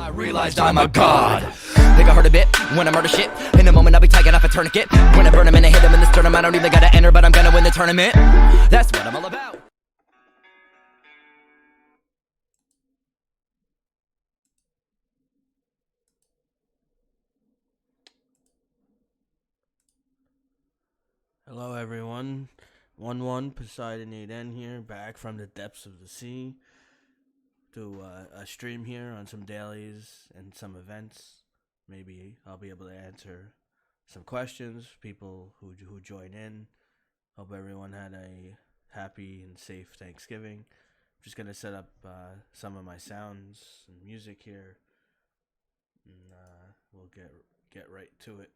I realized I'm a god. Think I heard a bit when I murder shit. In a moment I'll be taking off a tourniquet. When I burn him and I hit him in the sternum, I don't even gotta enter, but I'm gonna win the tournament. That's what I'm all about. Hello everyone, Wun Wun, Poseidon 8N here, back from the depths of the sea to a stream here on some dailies and some events. Maybe I'll be able to answer some questions, people who join in. Hope everyone had a happy and safe Thanksgiving. I'm just going to set up some of my sounds and music here, and we'll get right to it.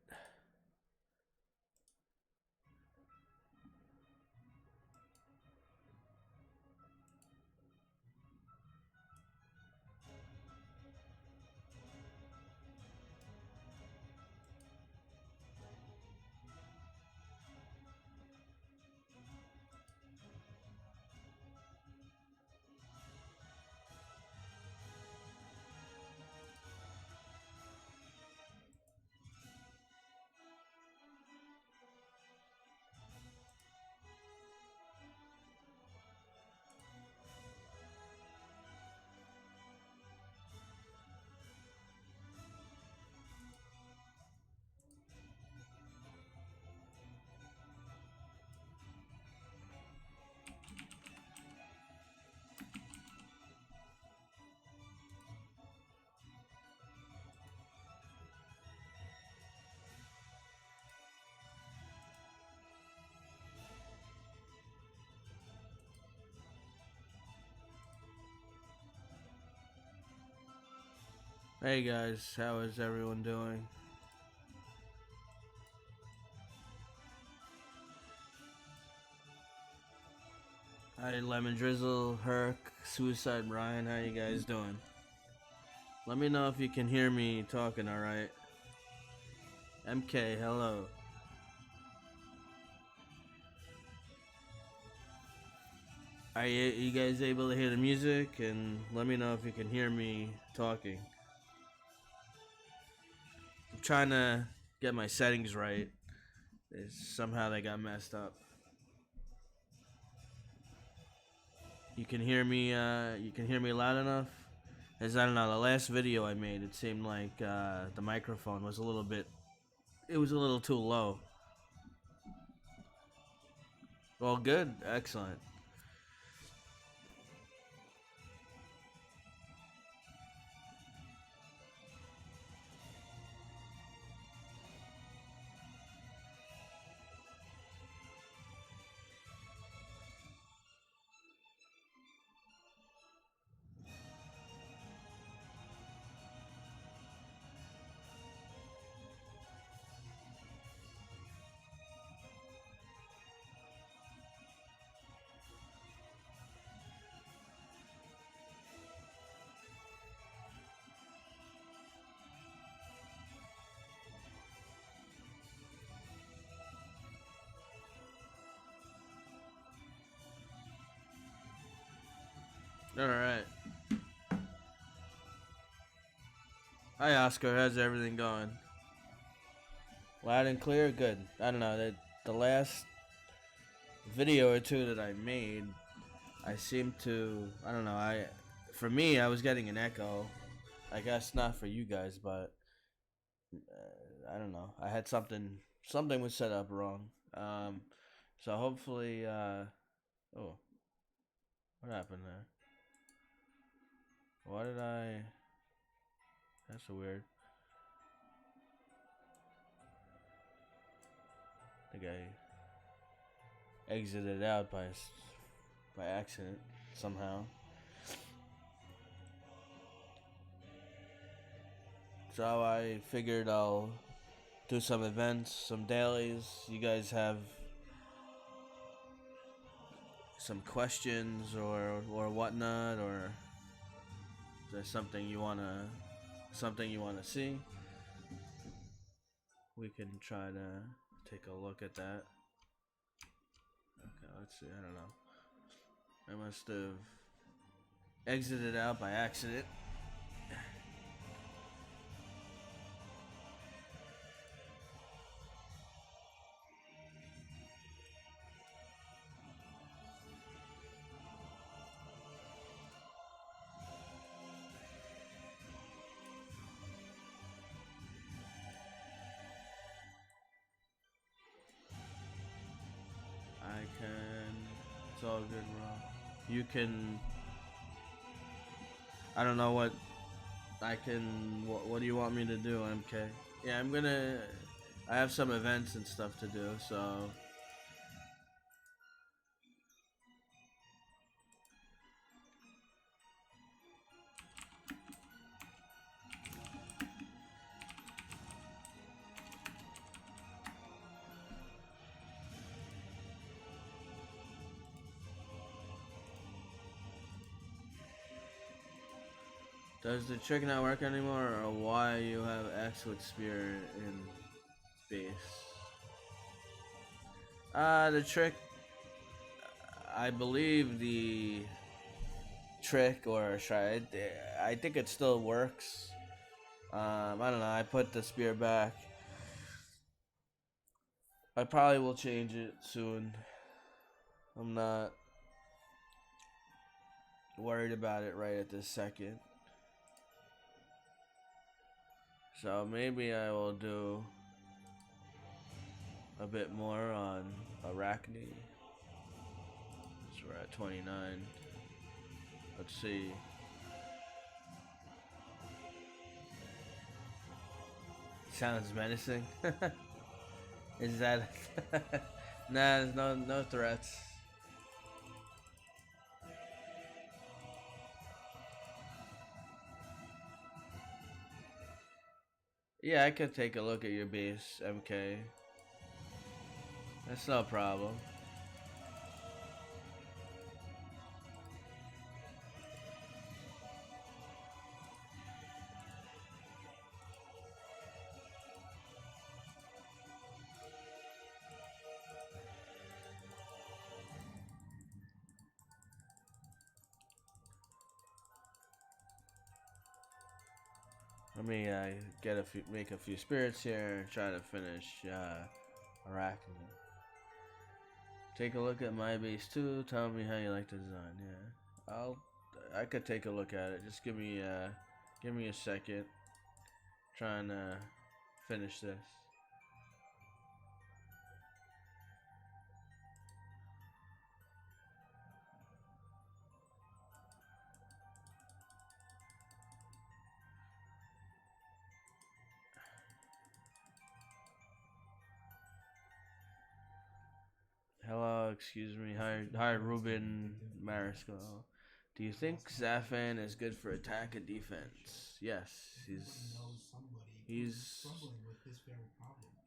Hey guys, how is everyone doing? Hi Lemon Drizzle, Herc, Suicide Brian, how you guys doing? Let me know if you can hear me talking, alright? MK, hello. Are you guys able to hear the music? And let me know if you can hear me talking. I'm trying to get my settings right. Somehow they got messed up. You can hear me loud enough? As I don't know, the last video I made, it seemed like the microphone was a little too low. Well, good, excellent. Alright. Hi Oscar, how's everything going? Loud and clear? Good. I don't know, the last video or two that I made, I don't know, for me, I was getting an echo. I guess not for you guys, but I don't know. I had something was set up wrong. So hopefully, oh, what happened there? Why did that's so weird. I think I exited out by accident somehow. So I figured I'll do some events, some dailies. You guys have some questions or whatnot, or is there something you wanna see? We can try to take a look at that. Okay, let's see. I don't know. I must have exited out by accident. all good, bro. You can. I don't know what I can. What do you want me to do, MK? Yeah, I'm gonna. I have some events and stuff to do, so. Does the trick not work anymore, or why you have X with spear in base? The trick. I believe the trick, or I think it still works. I don't know. I put the spear back. I probably will change it soon. I'm not worried about it right at this second. So maybe I will do a bit more on Arachne. So we're at 29. Let's see. Sounds menacing. Is that? Nah, there's no threats. Yeah, I could take a look at your base, MK. That's no problem. Let me make a few spirits here and try to finish Arachne. Take a look at my base too. Tell me how you like the design. Yeah, I could take a look at it. Just give me a second. Trying to finish this. Hello, excuse me. Hi, Ruben Mariscal. Do you think Zafan is good for attack and defense? Yes, he's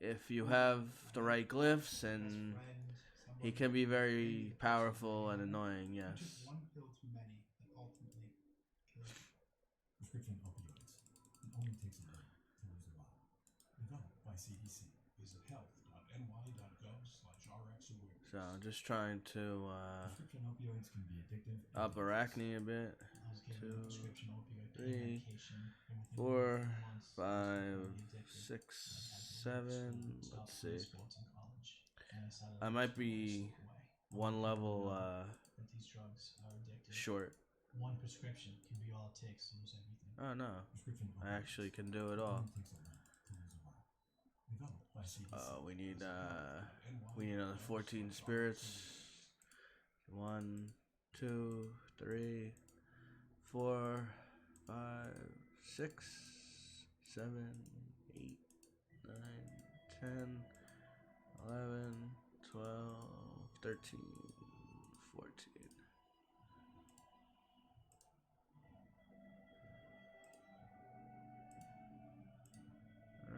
if you have the right glyphs, and he can be very powerful and annoying. Yes. Prescription opioids. It only takes a minute to lose the vial. Developed by CDC. Visit health.ny.gov/rx So I'm just trying to Prescription opioids can be addictive. up Arachne a bit. I was given 2, prescription opioid pain 3, medication, and within 4, 3 months, I 5, was completely addicted. 6, I had to leave 7. school, stop Let's playing see. sports in college, and I decided I might be slip away. one level That these drugs are addictive. short. One prescription can be all it takes to lose everything. Oh no, Prescription I opioids. actually can do it It all. only takes a minute to lose a vial. Developed by CDC. We need another 14 spirits. 1, 2, 3, 4, 5, 6, 7, 8, 9, 10, 11, 12, 13, 14.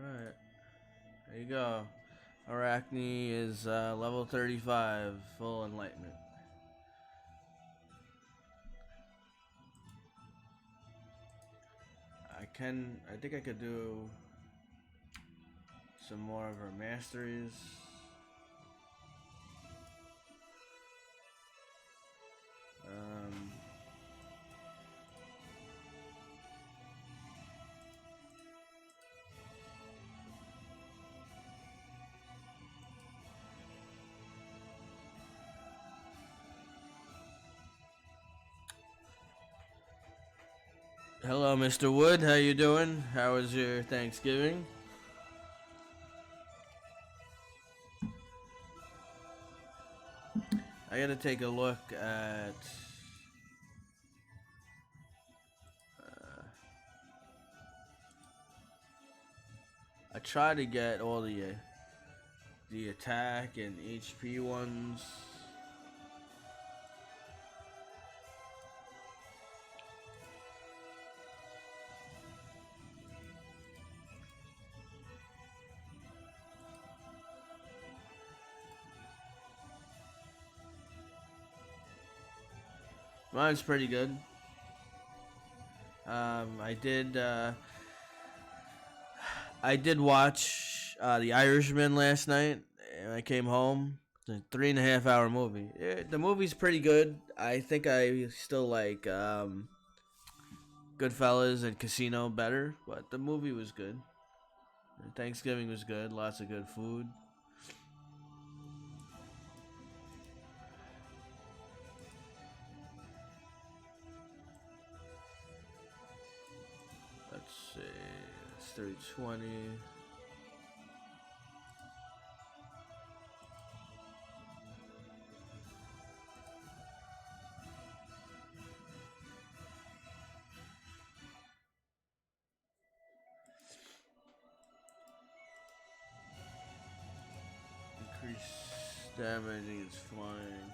Alright. There you go. Arachne is level 35, full enlightenment. I think I could do some more of her masteries. Hello, Mr. Wood. How you doing? How was your Thanksgiving? I gotta take a look at. I try to get all the attack and HP ones. Mine's pretty good. I did watch The Irishman last night. And I came home. It's a 3.5 hour movie. The movie's pretty good. I think I still like Goodfellas and Casino better, but the movie was good. Thanksgiving was good. Lots of good food. Let's see. It's 320. Increase damage against flying.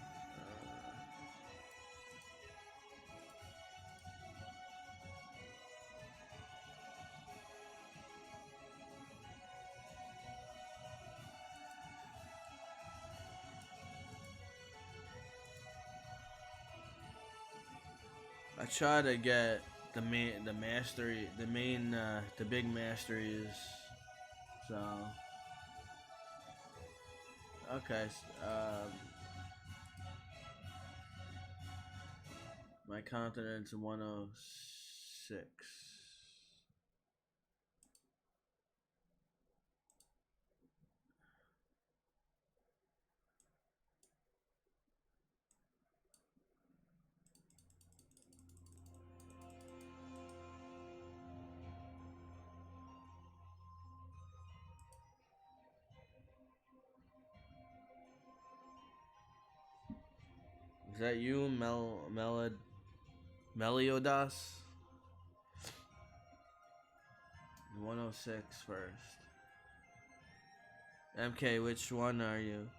I try to get the mastery, the big masteries. So okay, my continent's 106. Is that you, Meliodas? 106 first. MK, which one are you?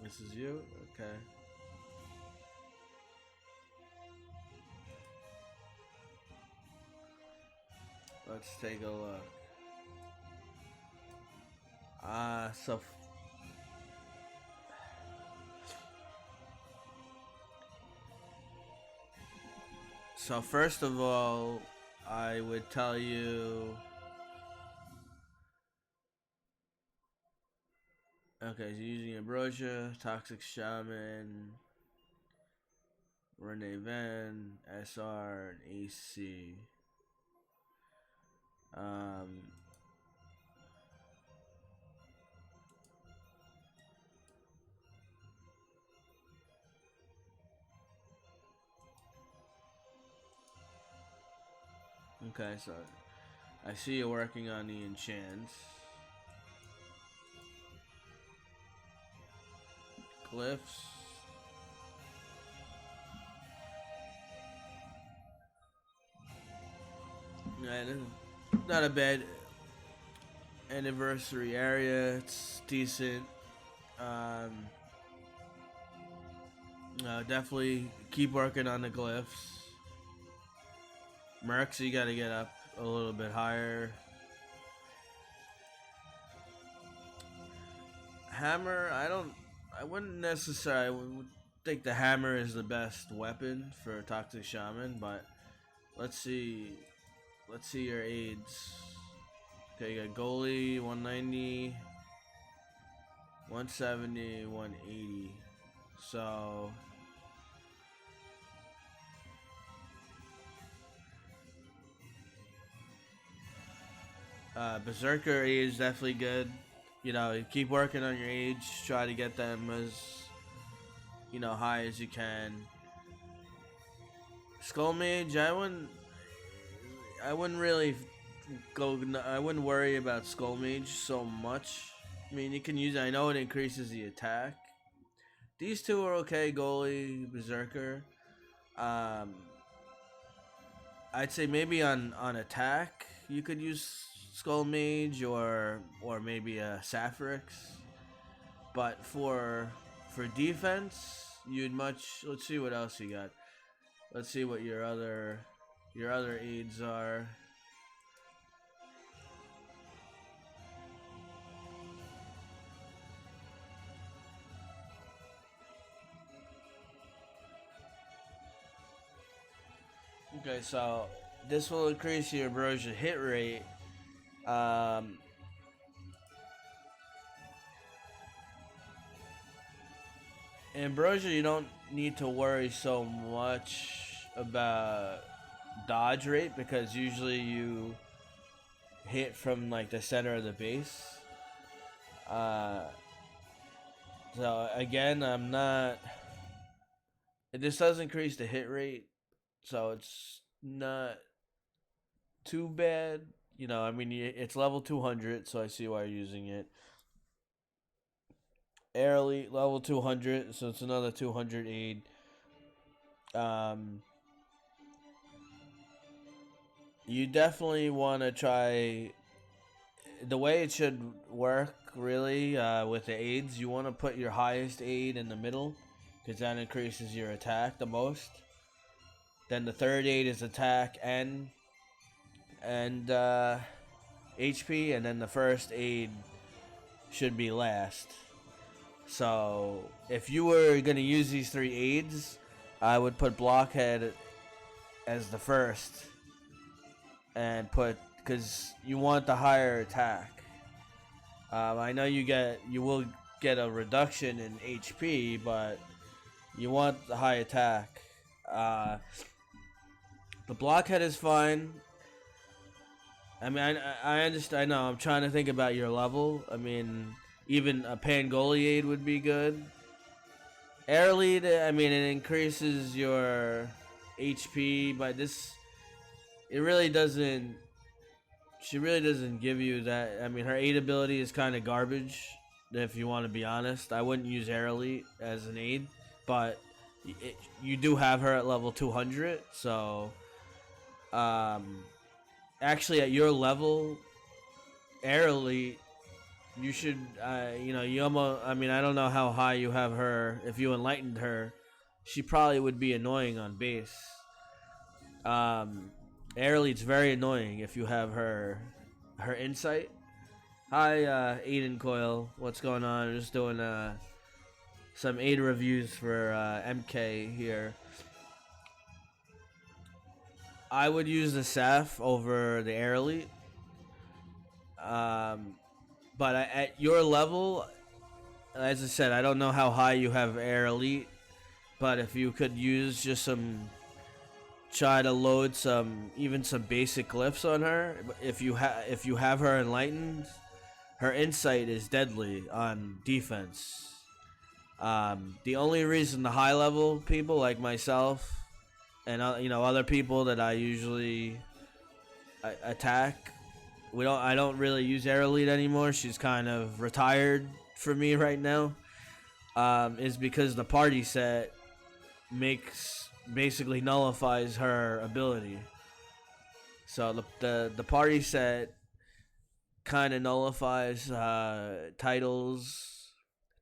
This is you? Okay. Let's take a look. So first of all, I would tell you. Okay, so using Ambrosia, Toxic Shaman, Renee Van, SR, and AC. Okay, so I see you working on the enchants. Glyphs. Yeah, not a bad anniversary area. It's decent. Definitely keep working on the glyphs. Mercs, you gotta get up a little bit higher. Hammer, I wouldn't necessarily would think the hammer is the best weapon for Toxic Shaman, but let's see your aids. Okay, you got goalie 190, 170, 180. So Berserker age is definitely good. You know, keep working on your age. Try to get them as high as you can. Skull Mage, I wouldn't. I wouldn't really go. I wouldn't worry about Skull Mage so much. I mean, you can use it. I know it increases the attack. These two are okay. Goalie, Berserker. Um, I'd say maybe on attack you could use Skull Mage or maybe a Saphirix. But for defense, you'd much. Let's see what else you got. Let's see what your other aids are. Okay, so this will increase your Ambrosia hit rate. Um, Ambrosia, you don't need to worry so much about dodge rate because usually you hit from like the center of the base. So again, I'm not. This does increase the hit rate, so it's not too bad. You know, I mean, it's level 200, so I see why you're using it. Air Elite level 200, so it's another 200 aid. You definitely want to try the way it should work. Really, with the aids, you want to put your highest aid in the middle, because that increases your attack the most. Then the third aid is attack and HP, and then the first aid should be last. So if you were gonna use these three aids, I would put Blockhead as the first, and because you want the higher attack. I know you will get a reduction in HP, but you want the high attack. The Blockhead is fine. I mean, I understand. I know. I'm trying to think about your level. I mean, even a Pangoliade would be good. Air Lead, I mean, it increases your HP, but it really doesn't. She really doesn't give you that. I mean, her 8 ability is kind of garbage, if you want to be honest. I wouldn't use Air Elite as an aid, but you do have her at level 200, so actually at your level, Air Elite, you should, you almost, I mean, I don't know how high you have her. If you enlightened her, she probably would be annoying on base. Air Elite's very annoying if you have her insight. Hi, Aiden Coil. What's going on? I'm just doing some aid reviews for MK here. I would use the Saf over the Air Elite. But at your level, as I said, I don't know how high you have Air Elite, but if you could use just try to load even some basic glyphs on her. If you have her enlightened, her insight is deadly on defense. The only reason the high level people like myself and other people that I usually attack, I don't really use Air Elite anymore. She's kind of retired for me right now. Is because the party set basically nullifies her ability. So the party set kind of nullifies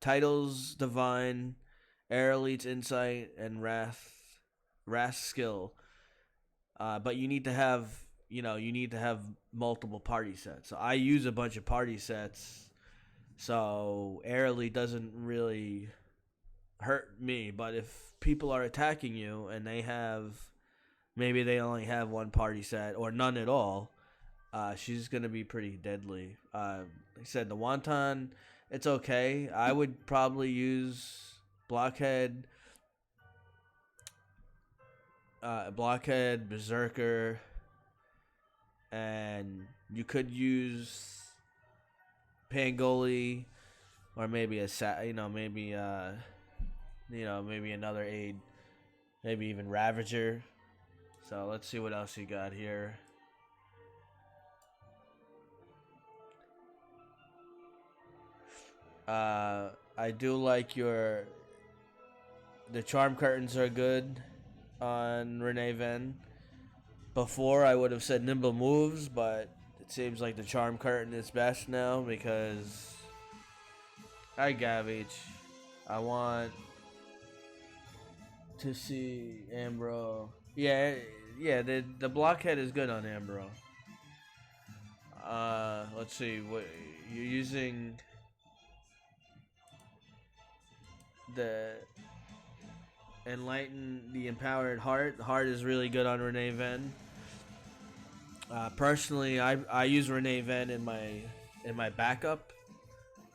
titles divine, Air Elite's insight, and wrath skill. But you need to have multiple party sets. So I use a bunch of party sets, so Air Elite doesn't really hurt me. But if people are attacking you and maybe they only have one party set or none at all, she's gonna be pretty deadly. Like I said, the Wonton, it's okay. I would probably use Blockhead, Berserker, and you could use Pangoli, or maybe maybe another aid, maybe even Ravager. So let's see what else you got here. I do like the charm curtains are good on Renee Ven. Before I would have said nimble moves, but it seems like the charm curtain is best now because hi Gavage. I want to see Ambro. Yeah, the blockhead is good on Ambro. Let's see what you're using. The enlighten the empowered heart. The heart is really good on Renee Ven. Personally, I use Renee Ven in my backup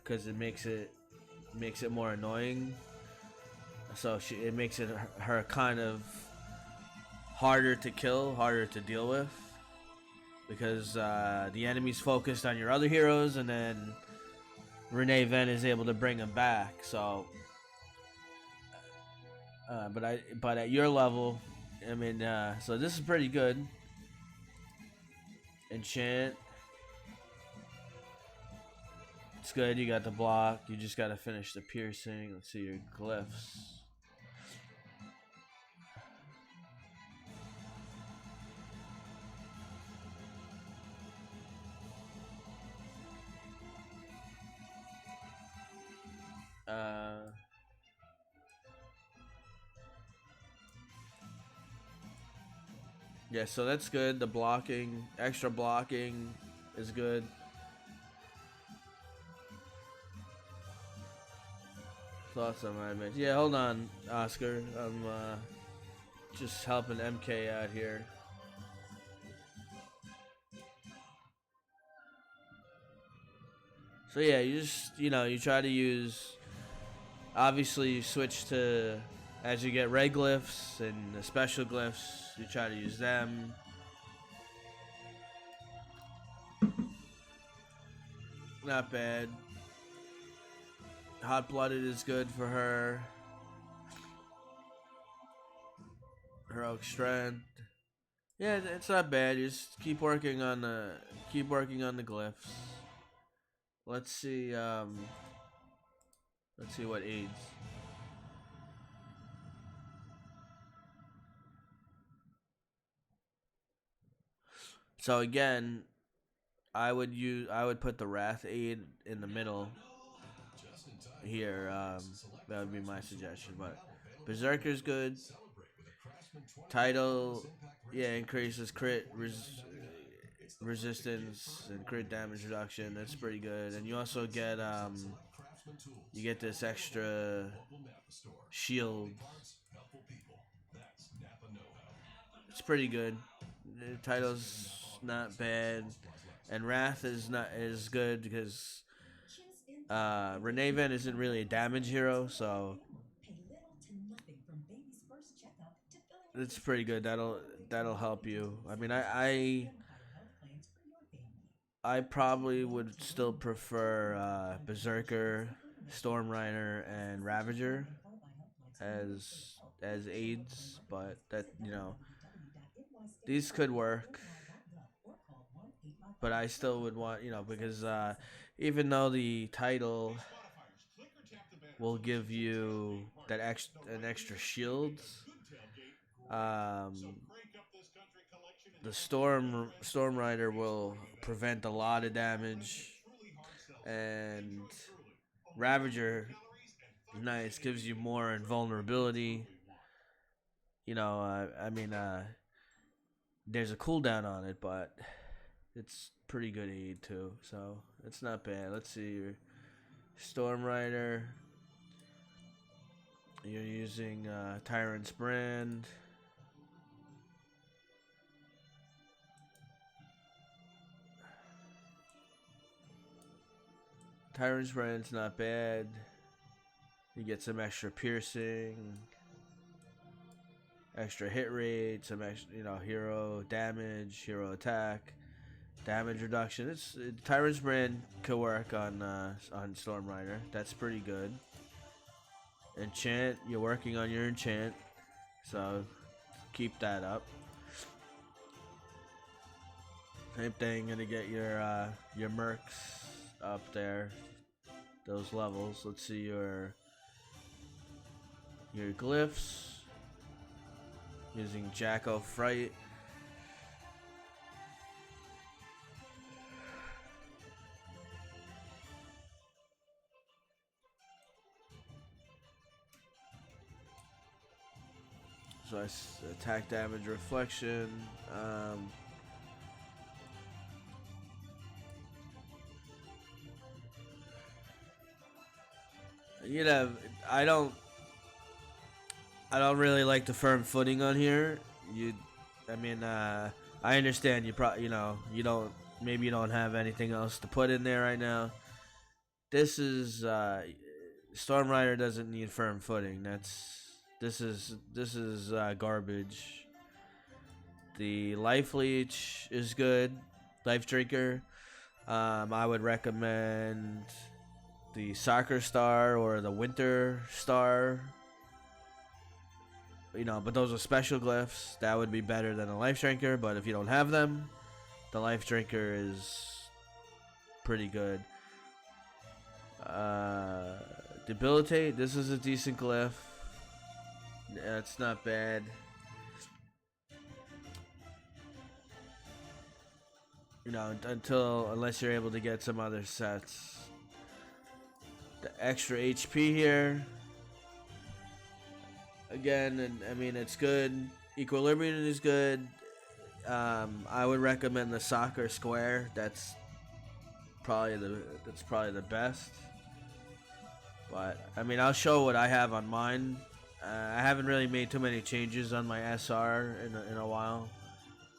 because it makes it more annoying. So it makes it her kind of harder to kill, harder to deal with because the enemy's focused on your other heroes, and then Renee Ven is able to bring them back. So, but at your level, I mean, so this is pretty good. Enchant. It's good. You got the block. You just got to finish the piercing. Let's see your glyphs. Yeah, so that's good. The blocking, extra blocking is good. Thoughts on my match? Yeah, hold on, Oscar. I'm just helping MK out here. So yeah, you try to use. Obviously, you switch to as you get red glyphs and the special glyphs. You try to use them. Not bad. Hot blooded is good for her. Heroic strength. Yeah, it's not bad. You just keep working on the glyphs. Let's see. Let's see what aids. So again, I would put the Wrath aid in the middle here. That would be my suggestion. But Berserker's good. Title, yeah, increases resistance and crit damage reduction. That's pretty good. And you also get this extra shield. It's pretty good. The title's not bad, and Wrath is not as good because Renee Ven isn't really a damage hero, so it's pretty good. That'll help you. I mean, I probably would still prefer Berserker, Storm Rider, and Ravager as aids, but that these could work. But I still would want because even though the title will give you an extra shield, the Storm Rider will prevent a lot of damage, and Ravager, nice, gives you more invulnerability. I mean, there's a cooldown on it, but it's pretty good aid too, so it's not bad. Let's see your Storm Rider. You're using Tyrant's Brand. Tyrant's Brand's not bad. You get some extra piercing, extra hit rate, some extra, hero damage, hero attack, damage reduction. Tyrant's Brand could work on Storm Rider. That's pretty good. Enchant, you're working on your enchant, so keep that up. Same thing, gonna get your mercs up there. those levels. Let's see your glyphs using Jacko Fright. So attack damage reflection. You know, I don't really like the firm footing on here. I understand you maybe you don't have anything else to put in there right now. This is Storm Rider doesn't need firm footing. This is garbage. The Life Leech is good. Life Drinker. I would recommend the Soccer Star or the Winter Star. But those are special glyphs. That would be better than a Life Drinker. But if you don't have them, the Life Drinker is pretty good. Debilitate. This is a decent glyph. Yeah, it's not bad. Unless you're able to get some other sets. The extra HP here. Again, it's good. Equilibrium is good. I would recommend the Soccer Square. That's probably the best. But I'll show what I have on mine. I haven't really made too many changes on my SR in a while,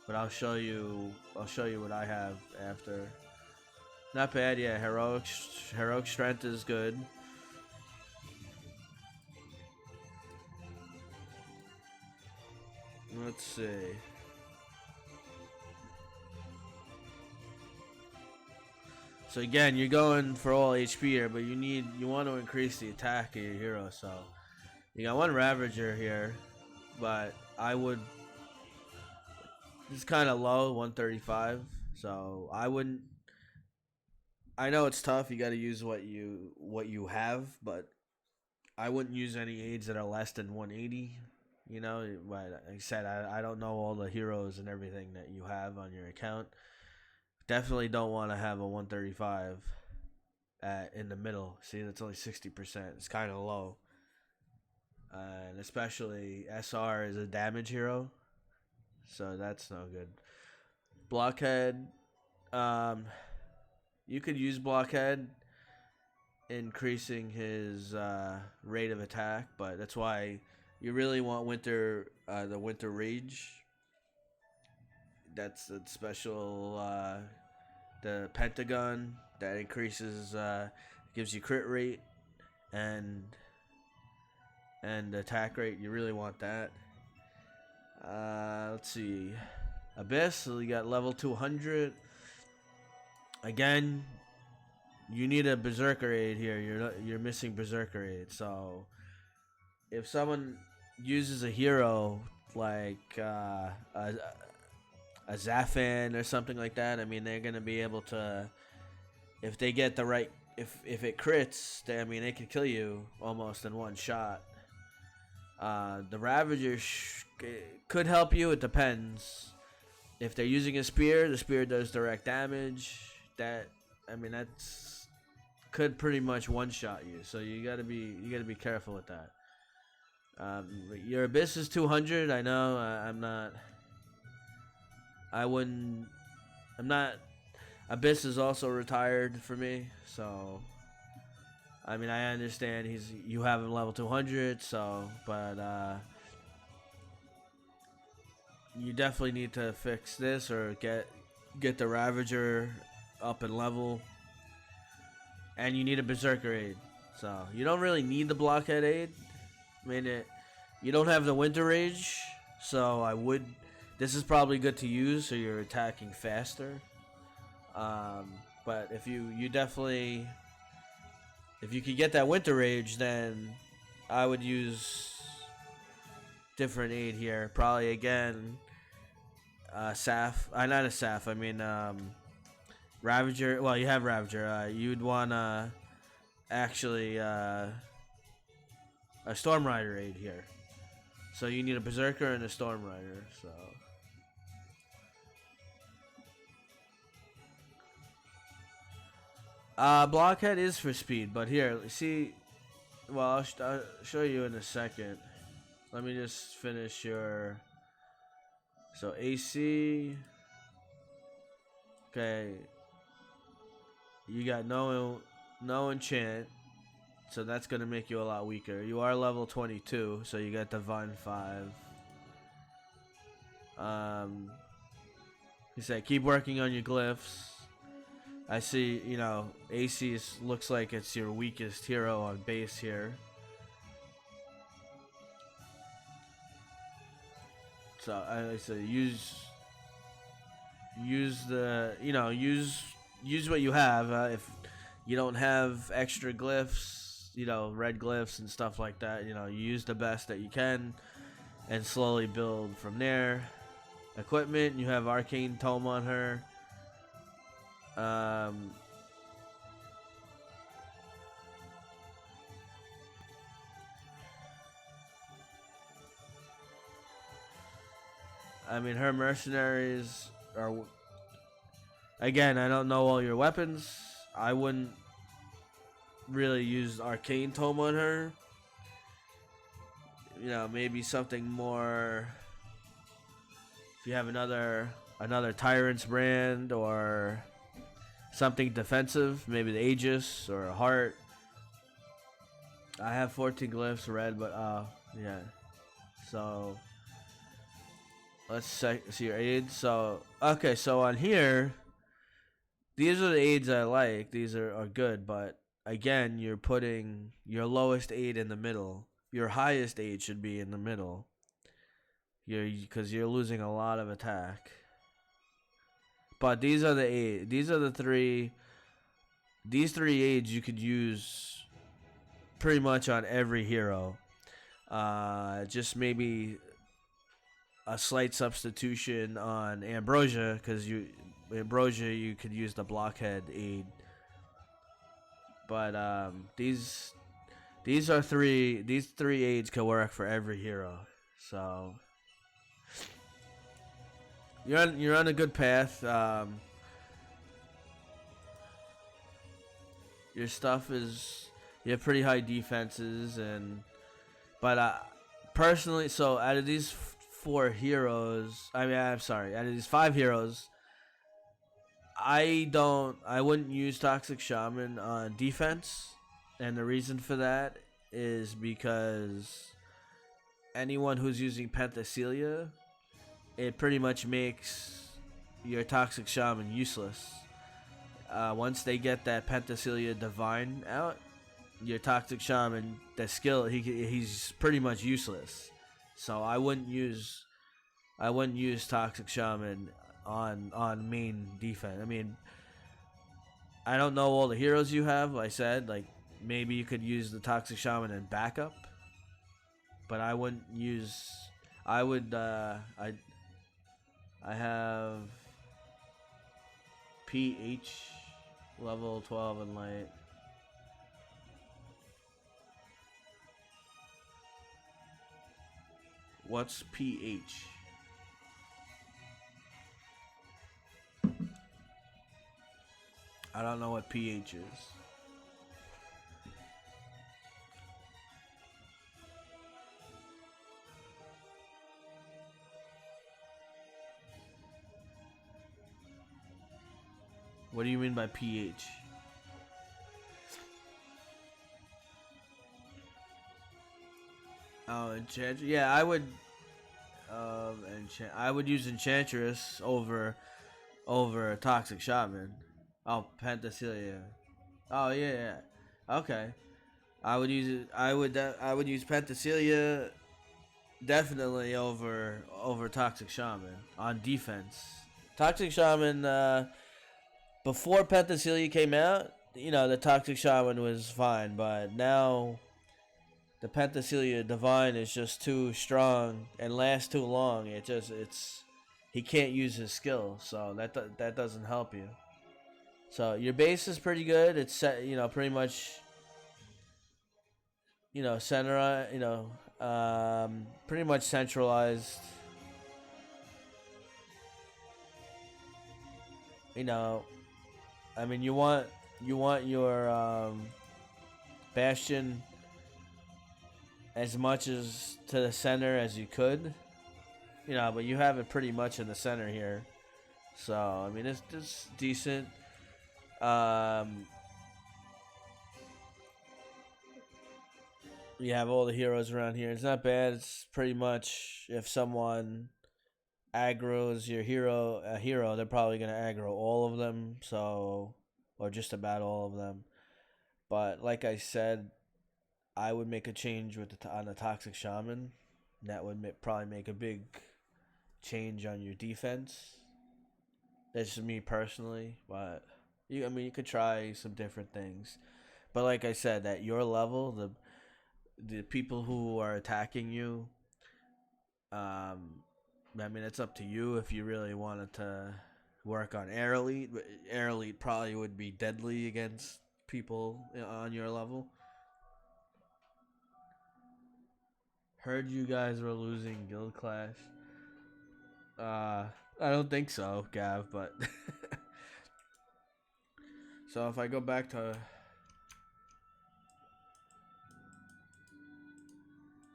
but I'll show you what I have after. Not bad, yeah. Heroic Strength is good. Let's see. So again, you're going for all HP here, but you want to increase the attack of your hero. So you got one Ravager here, but it's kind of low, 135. So I wouldn't. I know it's tough. You got to use what you have, but I wouldn't use any aids that are less than 180. But like I said, I don't know all the heroes and everything that you have on your account. Definitely don't want to have a 135 in the middle. See, that's only 60%. It's kind of low. And especially SR is a damage hero, so that's no good. Blockhead. You could use Blockhead, increasing his rate of attack, but that's why you really want the Winter Rage. That's the special, the Pentagon that increases, gives you crit rate and attack rate. You really want that. Let's see, Abyss. So you got level 200. Again, you need a Berserker aid here. You're missing Berserker aid. So if someone uses a hero like a Zafan or something like that, they're gonna be able to, if they get the right, if it crits, they could kill you almost in one shot. The Ravager could help you. It depends. If they're using a spear, the spear does direct damage. That's could pretty much one shot you. So you gotta be careful with that. Your Abyss is 200. I know. I'm not. Abyss is also retired for me, so I understand you have him level 200. So, but you definitely need to fix this or get the Ravager up in level, and you need a Berserker aid. So you don't really need the Blockhead aid. You don't have the Winter Rage, so this is probably good to use, so you're attacking faster. But if you could get that Winter Rage, then I would use different aid here. Probably again, Saf. Not a Saf. Ravager. Well, you have Ravager. You'd want actually a Storm Rider aid here. So you need a Berserker and a Storm Rider. So Blockhead is for speed, but here, see. Well, I'll show you in a second. Let me just finish your. So AC. Okay. You got no enchant, so that's gonna make you a lot weaker. You are level 22, so you got Divine 5. You say keep working on your glyphs. I see, you know, AC looks like it's your weakest hero on base here. So I say use the, you know, use what you have. If you don't have extra glyphs, you know, red glyphs and stuff like that, you know, you use the best that you can and slowly build from there. Equipment, you have Arcane Tome on her. I mean, her mercenaries are. Again, I don't know all your weapons. I wouldn't really use Arcane Tome on her. You know, maybe something more. If you have another Tyrant's Brand or something defensive, maybe the Aegis or a Heart. I have 14 glyphs red, but yeah. So let's see your aids. So okay, so on here, these are the aids I like. These are good, but again, you're putting your lowest aid in the middle. Your highest aid should be in the middle. Because you're losing a lot of attack. But these are the aids. These are the three. These three aids you could use pretty much on every hero. Just maybe a slight substitution on Ambrosia, because Ambrosia you could use the Blockhead aid. But these three aids can work for every hero. So you're on a good path. Your stuff is, you have pretty high defenses, but personally, so out of these four heroes, out of these five heroes, I wouldn't use Toxic Shaman on defense, and the reason for that is because anyone who's using Penthesilea, it pretty much makes your Toxic Shaman useless. Once they get that Penthesilea Divine out, your Toxic Shaman, the skill, he's pretty much useless. So I wouldn't use Toxic Shaman on main defense. I mean, I don't know all the heroes you have. Like I said, like maybe you could use the Toxic Shaman in backup, but I wouldn't use. I would. I have PH level 12 in light. What's PH? I don't know what PH is. What do you mean by PH? Oh, Enchantress. Yeah, I would. I would use Enchantress over Toxic Shaman. Oh, Penthesilea. Oh yeah. Okay. I would use it. I would use Penthesilea definitely over Toxic Shaman on defense. Toxic Shaman. Before Penthesilea came out, you know, the Toxic Shaman was fine, but now the Penthesilea Divine is just too strong and lasts too long. He can't use his skill, so that doesn't help you. So your base is pretty good. It's set, you know, pretty much center, pretty much centralized. You know, I mean, you want your bastion as much as to the center as you could, but you have it pretty much in the center here. So I mean, it's decent. Um, you have all the heroes around here. It's not bad. It's pretty much if someone aggro's your hero, they're probably gonna aggro all of them. So, or just about all of them. But like I said, I would make a change with on the toxic shaman. That would probably make a big change on your defense. That's just me personally, but I mean, you could try some different things. But like I said, at your level, the people who are attacking you, I mean, it's up to you if you really wanted to work on air elite. But air elite probably would be deadly against people on your level. Heard you guys were losing guild clash. I don't think so, Gav, but so if I go back to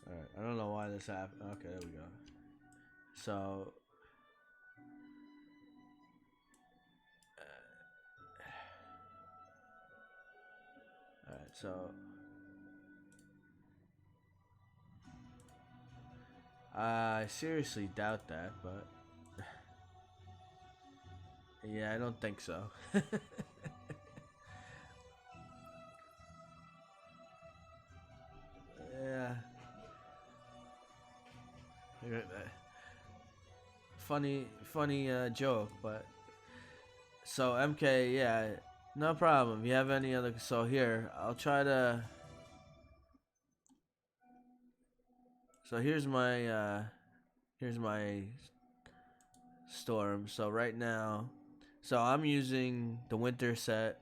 alright, I don't know why this happened. Okay, there we go. So alright, so I seriously doubt that, but yeah, I don't think so. Yeah. Funny joke, but so MK, yeah, no problem. You have any other? So here, I'll try to. So here's my storm. So right now, so I'm using the winter set,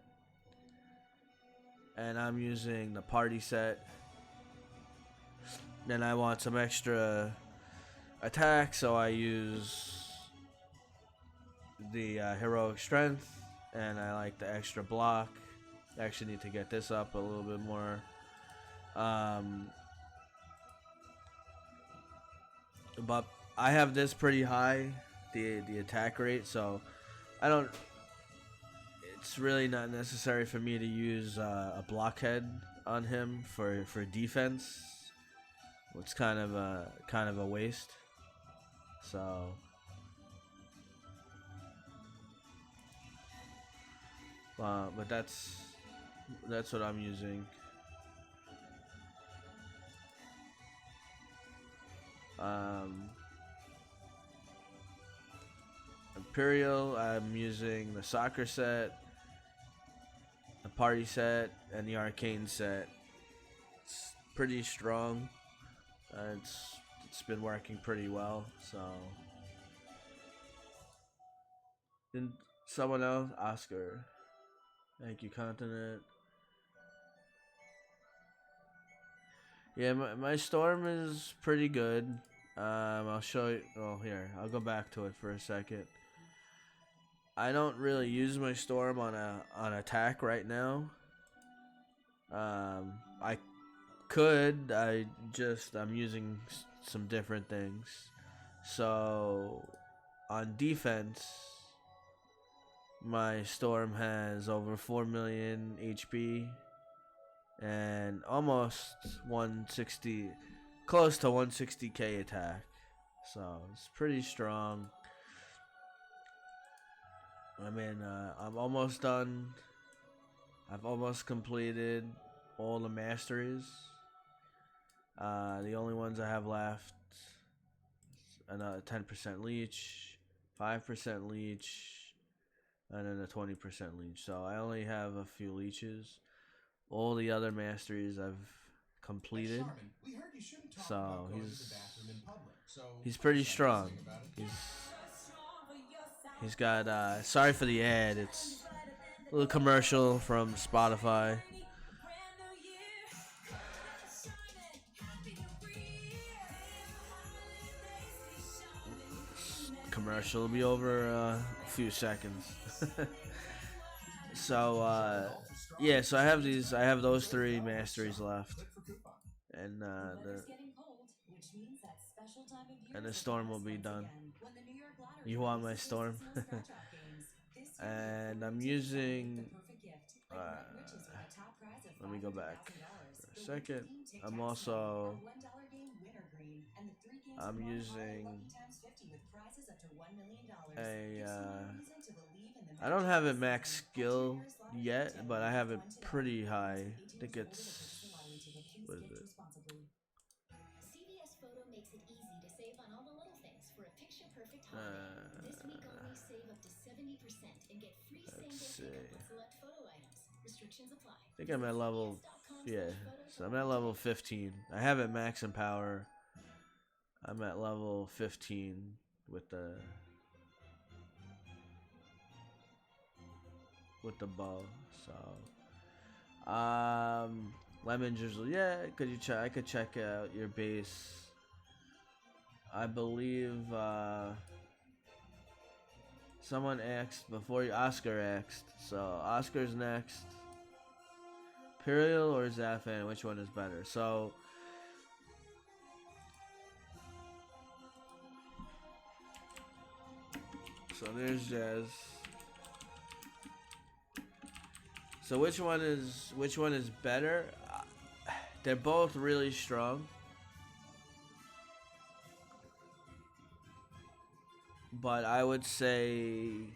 and I'm using the party set. Then I want some extra attack, so I use the heroic strength, and I like the extra block. I actually need to get this up a little bit more. But I have this pretty high, the attack rate, so I don't. It's really not necessary for me to use a blockhead on him for defense. It's kind of a waste. So but that's what I'm using. Imperial, I'm using the soccer set, the party set, and the arcane set. It's pretty strong. It's been working pretty well. So, then someone else, Oscar. Thank you, Continent. Yeah, my storm is pretty good. I'll show you. Oh, here, I'll go back to it for a second. I don't really use my storm on attack right now. I could. I'm using some different things. So on defense, my storm has over 4 million HP and almost 160, close to 160k attack. So it's pretty strong. I mean, I'm almost done. I've almost completed all the masteries. The only ones I have left, another 10% leech, 5% leech, and then a 20% leech. So I only have a few leeches. All the other masteries I've completed. So he's pretty strong. He's got sorry for the ad. It's a little commercial from Spotify. commercial will be over a few seconds. So yeah, so I have those 3 masteries left, and the storm will be done. You want my storm? And I'm using. Let me go back for a second. I'm using a. I don't have it max skill yet, but I have it pretty high. I think it's. What is it? CVS Photo makes it easy to save on all the little things for a picture-perfect holiday. This week only, save up to 70% and get free same-day pickup on select photo items. Restrictions apply. I think I'm at level. Yeah, so I'm at level 15. I have it max in power. I'm at level 15 with the bow. So, lemon drizzle. Yeah, could you check? I could check out your base. I believe someone asked before you. Oscar asked. So Oscar's next. Imperial or Zafan? Which one is better? So. So there's Jazz. So which one is better? They're both really strong, but I would say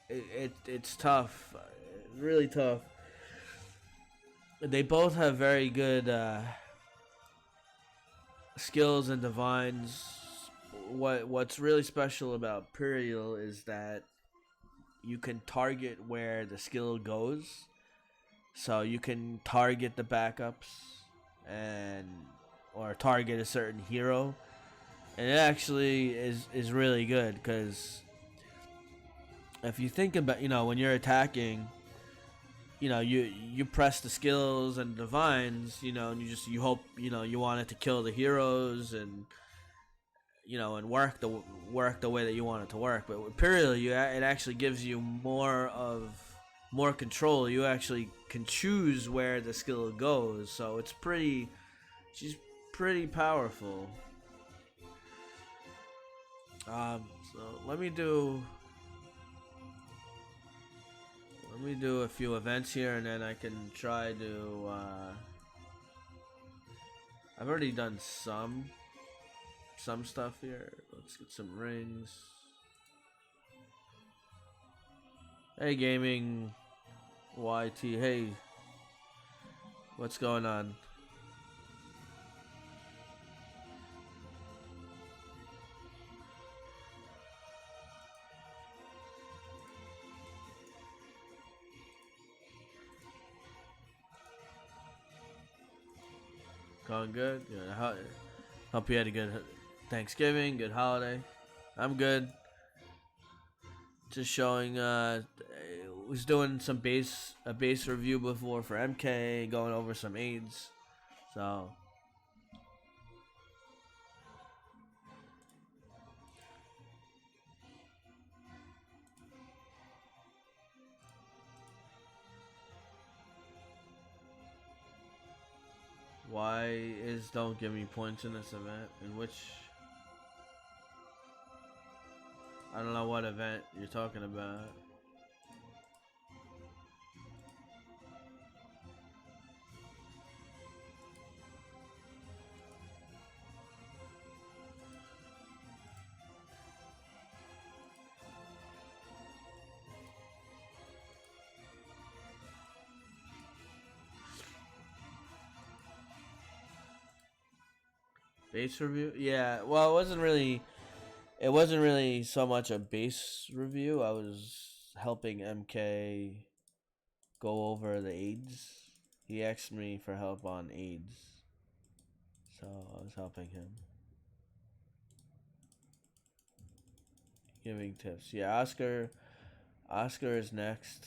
it's tough, really tough. They both have very good skills and divines. What's really special about Imperial is that you can target where the skill goes. So you can target the backups or target a certain hero. And it actually is really good because if you think about, when you're attacking, you press the skills and divines, and you hope, you want it to kill the heroes and and work the way that you want it to work. But with Imperial, it actually gives you more control. You actually can choose where the skill goes, so she's pretty powerful. So let me do a few events here, and then I can try to. I've already done some stuff here. Let's get some rings. Hey, gaming YT. Hey, what's going on? Going good. Hope you had a good Thanksgiving, good holiday. I'm good. Just showing. Was doing some a base review before for MK, going over some aids. So. Why don't give me points in this event? In which I don't know what event you're talking about. Base review? Yeah. Well, it wasn't really so much a base review. I was helping MK go over the aids. He asked me for help on aids, so I was helping him, giving tips. Yeah, Oscar is next.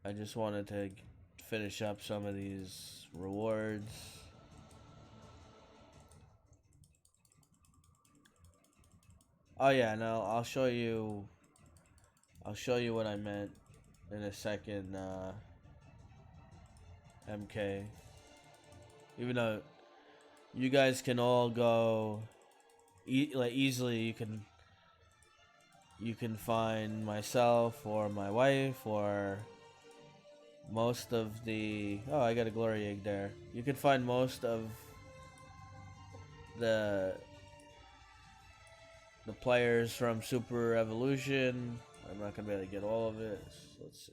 I just wanted to finish up some of these rewards. Oh yeah, no, I'll show you. I'll show you what I meant in a second. MK. Even though you guys can all go, like easily, you can find myself or my wife or most of the. Oh, I got a glory egg there. You can find most of the players from Super Evolution. I'm not gonna be able to get all of it. So let's see.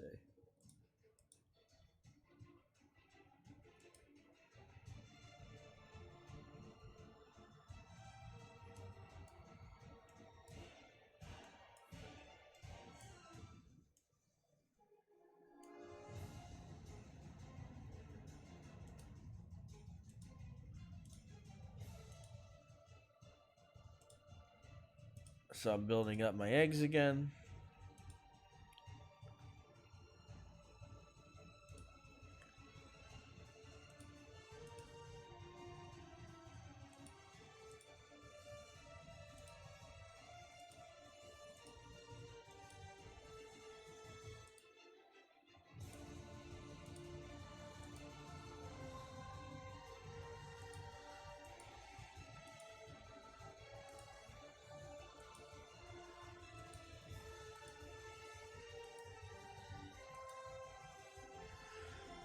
So I'm building up my eggs again.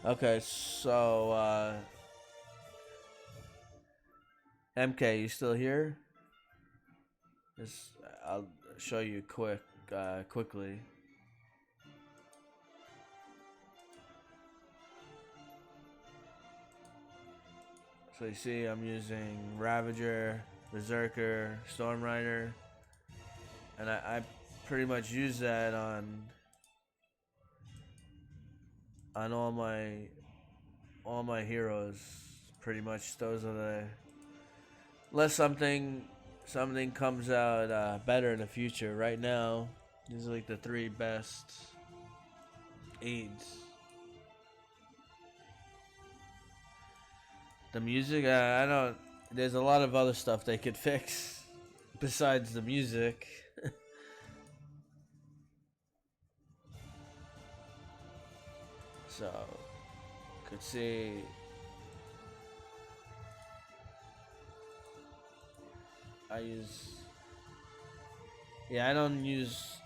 Okay, so MK, you still here? Just I'll show you quickly. So you see, I'm using Ravager, Berserker, Storm Rider, and I pretty much use that on all my heroes. Pretty much those are the, unless something comes out better in the future. Right now, these are like the 3 best aids. The music, I don't. There's a lot of other stuff they could fix besides the music. So, could see. Yeah, I don't use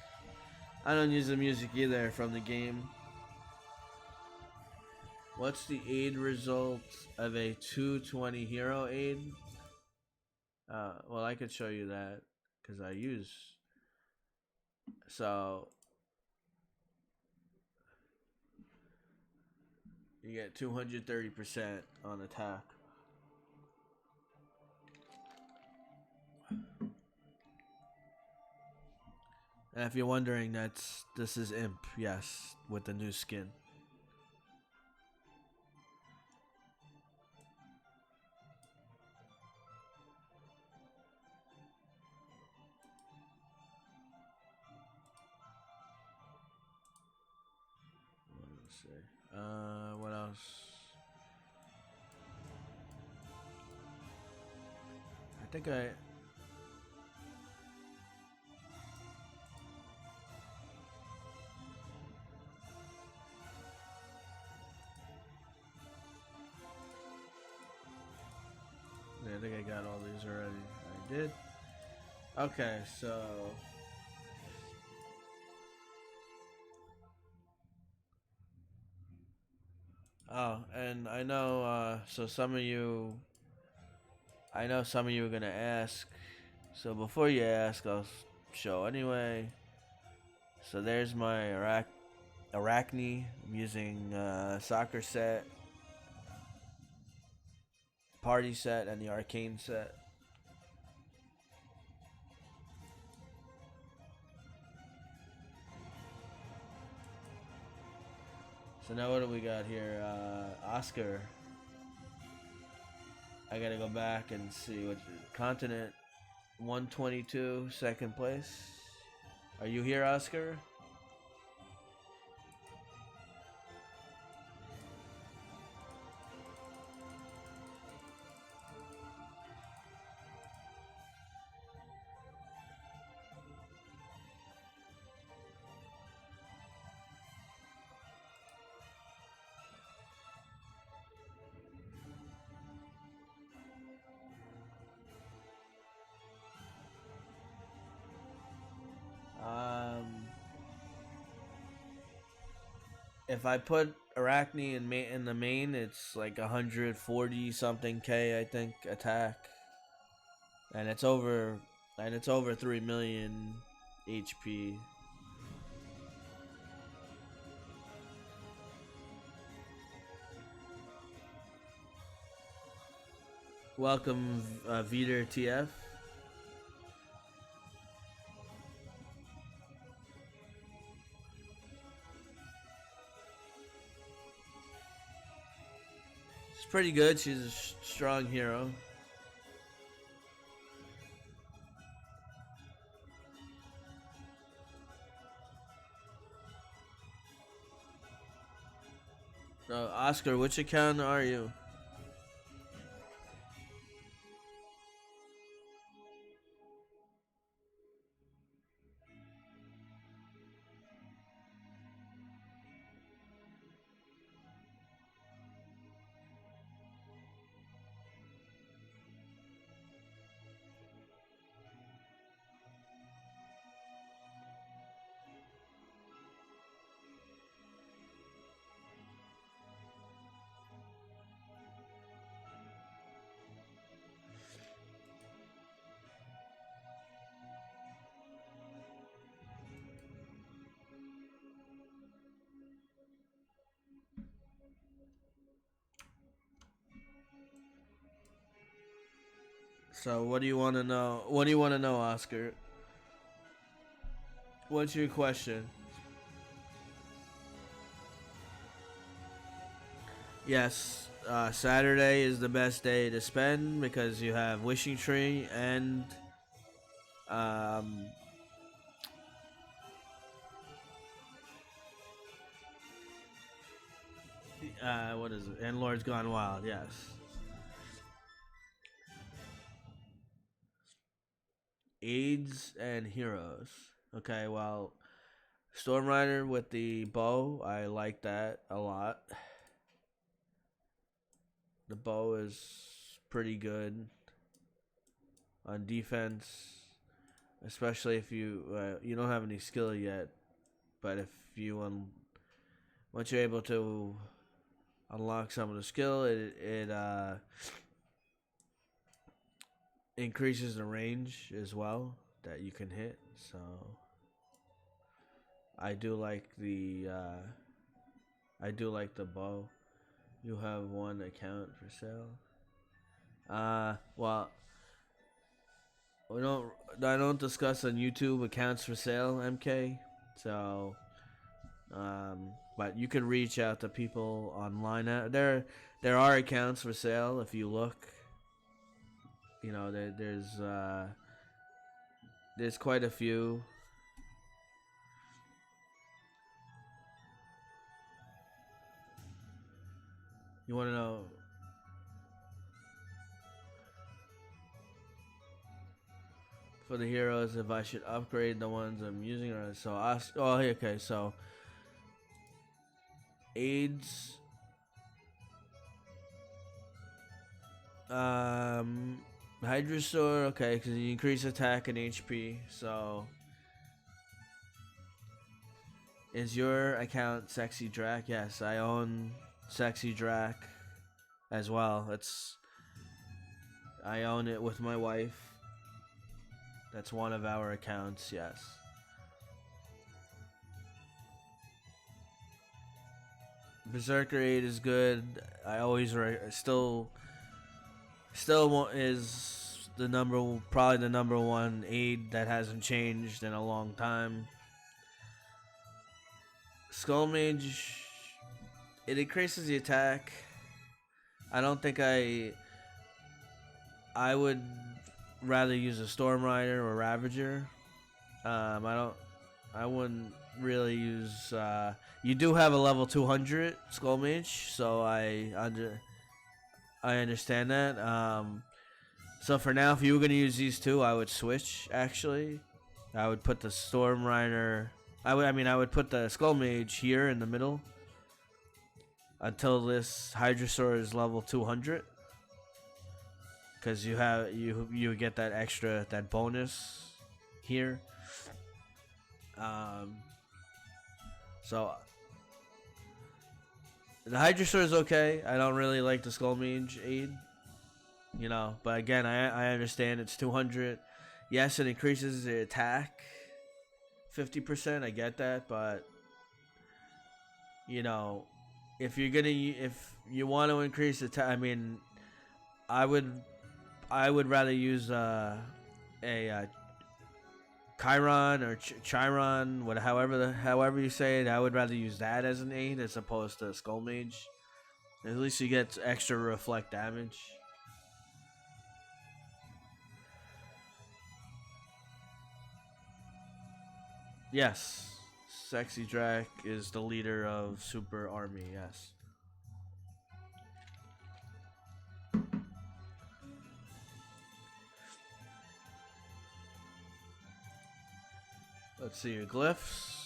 the music either from the game. What's the aid result of a 220 hero aid? Well, I could show you that because I use. So you get 230% on attack. And if you're wondering, this is Imp, yes, with the new skin. Let's see. What else? I think I. Yeah, I think I got all these already. I did. Okay, so. Oh, and I know, so some of you. I know some of you are gonna ask. So before you ask, I'll show anyway. So there's my Arachne. I'm using soccer set, party set, and the arcane set. So now what do we got here? Oscar. I gotta go back and see what continent. 122, second place. Are you here, Oscar? if I put Arachne in the main, it's like 140 something K, I think, attack, and it's over 3 million HP. Welcome, Viter TF. She's pretty good. She's a strong hero. Oscar, which account are you? So what do you want to know? What do you want to know, Oscar? What's your question? Yes, Saturday is the best day to spend because you have Wishing Tree and um, what is it? And Lord's Gone Wild. Yes. Aids and heroes. Okay, well, Storm Rider with the bow, I like that a lot. The bow is pretty good on defense, especially if you don't have any skill yet. But if you once you're able to unlock some of the skill, it increases the range as well that you can hit. So I do like the bow. You have one account for sale. Well, I don't discuss on YouTube accounts for sale, MK. So, but you can reach out to people online. There are accounts for sale if you look. You know, there's quite a few. You want to know? For the heroes, if I should upgrade the ones I'm using, or so okay, so aids, Hydrasaur, okay, because you increase attack and HP. So is your account Sexy Drac? Yes, I own Sexy Drac as well. I own it with my wife. That's one of our accounts, yes. Berserker 8 is good. I always still is probably the number one aid that hasn't changed in a long time. Skull Mage, it increases the attack. I don't think I would rather use a Storm Rider or Ravager. I wouldn't really use. You do have a level 200 Skull Mage, so I understand that. So for now, if you were gonna use these two, I would switch. Actually, I would put the Storm Rider. I would put the Skull Mage here in the middle until this Hydrasaur is level 200. Because you get that bonus here. So The Hydrosaur is okay. I don't really like the Skull Mage aid. You know, but again, I understand it's 200. Yes, it increases the attack 50%. I get that, but you know, if you want to increase the attack, I mean, I would rather use a Chiron or Chiron, however you say it. I would rather use that as an aid as opposed to Skull Mage. At least you get extra reflect damage. Yes, Sexy Drac is the leader of Super Army. Yes. Let's see your glyphs.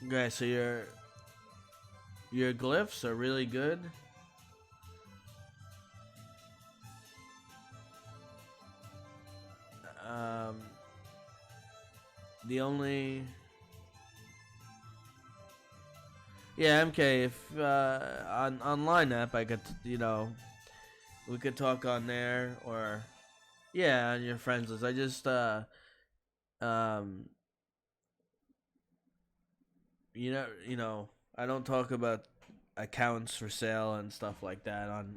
Okay, so your glyphs are really good. The only MK, if on online app I could, we could talk on there, or on your friends list. I just um I don't talk about accounts for sale and stuff like that on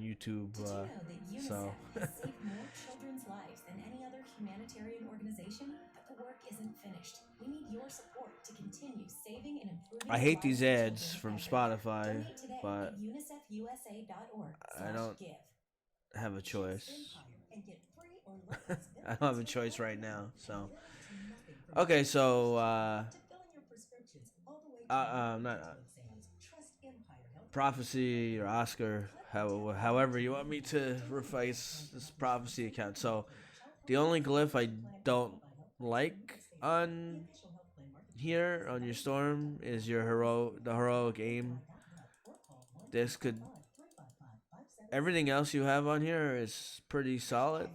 YouTube. Did you know that UNICEF So has saved more children's lives than any other humanitarian organization? But the work isn't finished. We need your support to continue saving and improving. I hate these ads from Spotify, Donate today but at unicefusa.org. I don't give. have a choice. And get free or low I don't have a choice right now. So okay, so not Prophecy or Oscar, however you want me to reface this Prophecy account. So the only glyph I don't like on here on your Storm is the heroic aim. This could everything else you have on here is pretty solid.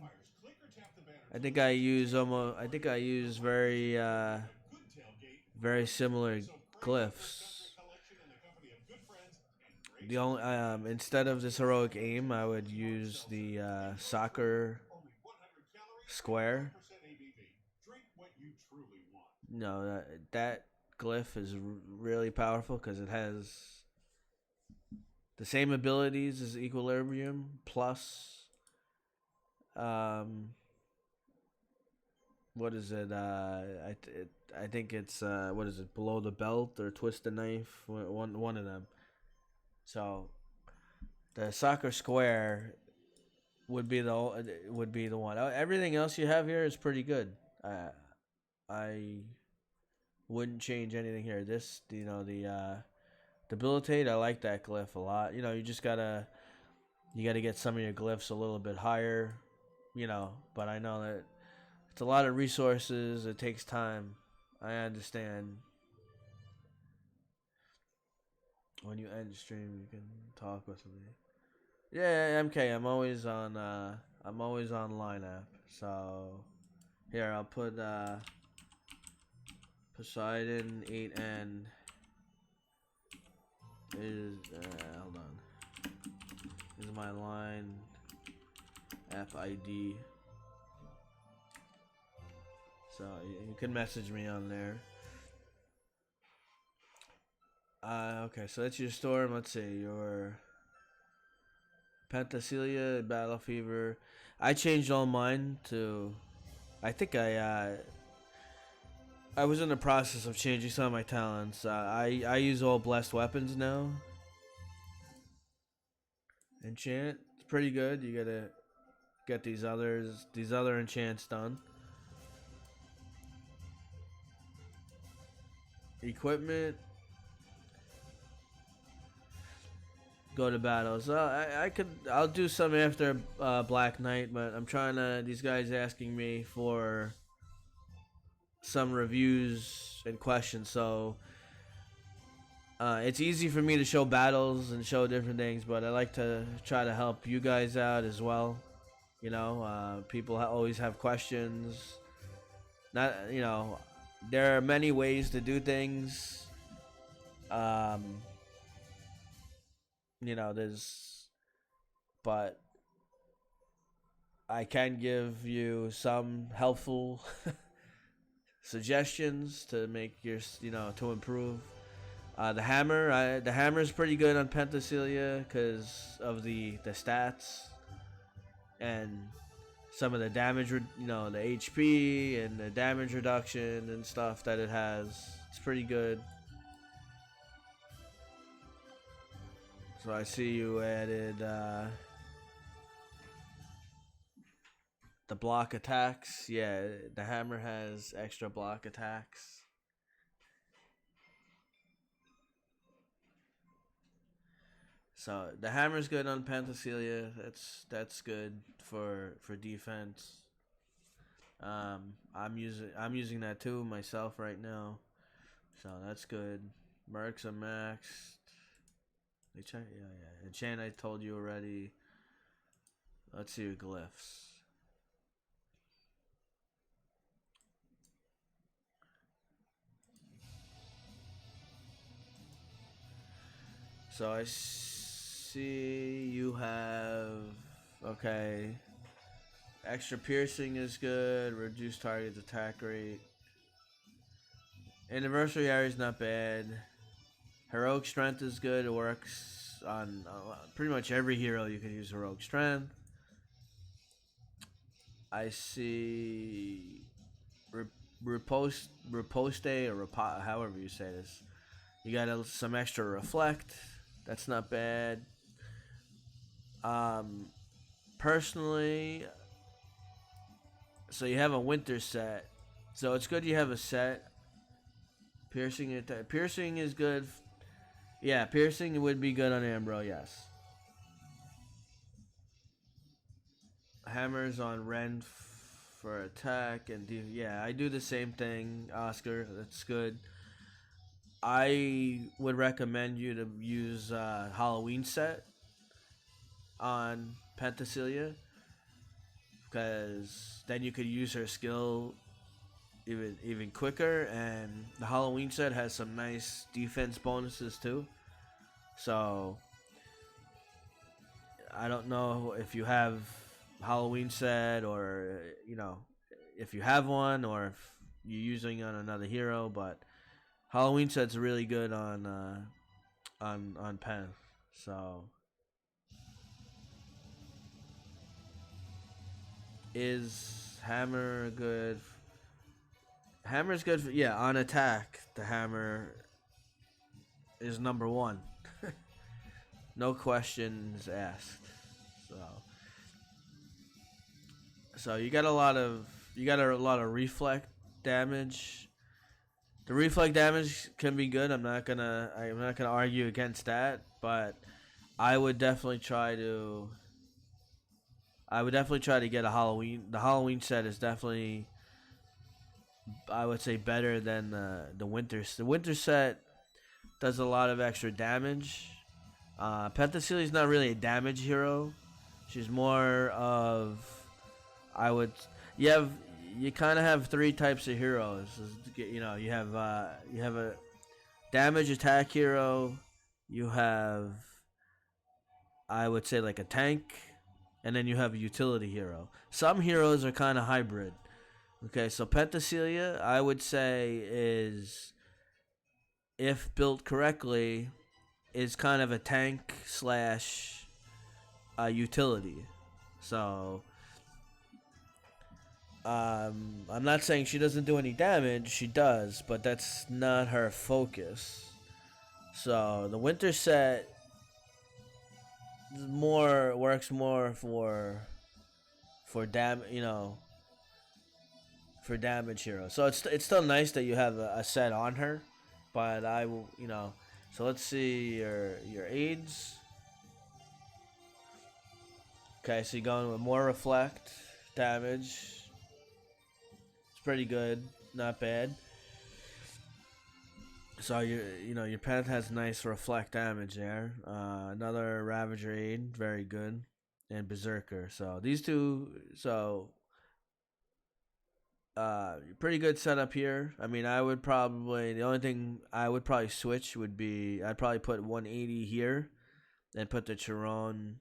I think I use very similar glyphs. The only instead of this heroic aim, I would use the soccer square. No, that glyph is really powerful because it has the same abilities as Equilibrium plus what is it? I think it's what is it? Below the belt or twist the knife? One of them. So the soccer square would be the one. Everything else you have here is pretty good. I wouldn't change anything here. This, the debilitate. I like that glyph a lot. You just gotta get some of your glyphs a little bit higher. But I know that it's a lot of resources. It takes time. I understand. When you end stream, you can talk with me. Yeah, MK. I'm always on line app. So here I'll put Poseidon 8N is hold on. This is my line app ID. So you can message me on there. Okay, so that's your storm. Let's see, your Penthesilea, Battle Fever. I changed all mine to. I think I was in the process of changing some of my talents. I use all blessed weapons now. Enchant, it's pretty good. You gotta get these other enchants done. Equipment. Go to battles. I'll do some after Black Knight, but I'm trying to. These guys asking me for some reviews and questions. So it's easy for me to show battles and show different things, but I like to try to help you guys out as well. You know, people always have questions. Not, you know, there are many ways to do things. You know, but I can give you some helpful suggestions to make your, you know, to improve. The hammer is pretty good on Penthesilea because of the stats and some of the damage, you know, the HP and the damage reduction and stuff that it has. It's pretty good. So I see you added the block attacks. Yeah, the hammer has extra block attacks. So the hammer's good on Penthesilea. That's good for defense. I'm using that too myself right now. So that's good. Mercs are maxed. Yeah. Enchant I told you already. Let's see your glyphs. So I see you have, okay, extra piercing is good, reduced target's attack rate. Anniversary area is not bad. Heroic strength is good. It works on pretty much every hero. You can use heroic strength. I see riposte or however you say this. You got some extra reflect. That's not bad. Personally, so you have a winter set. So it's good you have a set. Piercing is good. Yeah, piercing would be good on Ambro, yes. Hammers on Ren for attack and yeah, I do the same thing, Oscar. That's good. I would recommend you to use Halloween set on Penthesilea because then you could use her skill even quicker, and the Halloween set has some nice defense bonuses too. So I don't know if you have Halloween set or, you know, if you have one or if you're using on another hero, but Halloween set's really good on Pen. So is hammer good? Hammer's good for, yeah, on attack. The hammer is number one. No questions asked. So you got a lot of reflect damage. The reflect damage can be good. I'm not gonna argue against that, but I would definitely try to get a Halloween. The Halloween set is definitely, I would say, better than the winter. The winter set does a lot of extra damage. Penthesilea is not really a damage hero. She's more of, you kind of have three types of heroes. You know, you have a damage attack hero. You have, I would say, like a tank, and then you have a utility hero. Some heroes are kind of hybrid. Okay, so Penthesilea, I would say, is, if built correctly, is kind of a tank slash utility. So I'm not saying she doesn't do any damage. She does, but that's not her focus. So the winter set works more for damage hero. So it's still nice that you have a set on her, but I will, you know. So let's see your aids. Okay, so you're going with more reflect damage. It's pretty good, not bad. So your pet has nice reflect damage there. Another Ravager Aid, very good, and Berserker. So these two, pretty good setup here. I mean, the only thing I would probably switch would be I'd probably put 180 here, and put the Chiron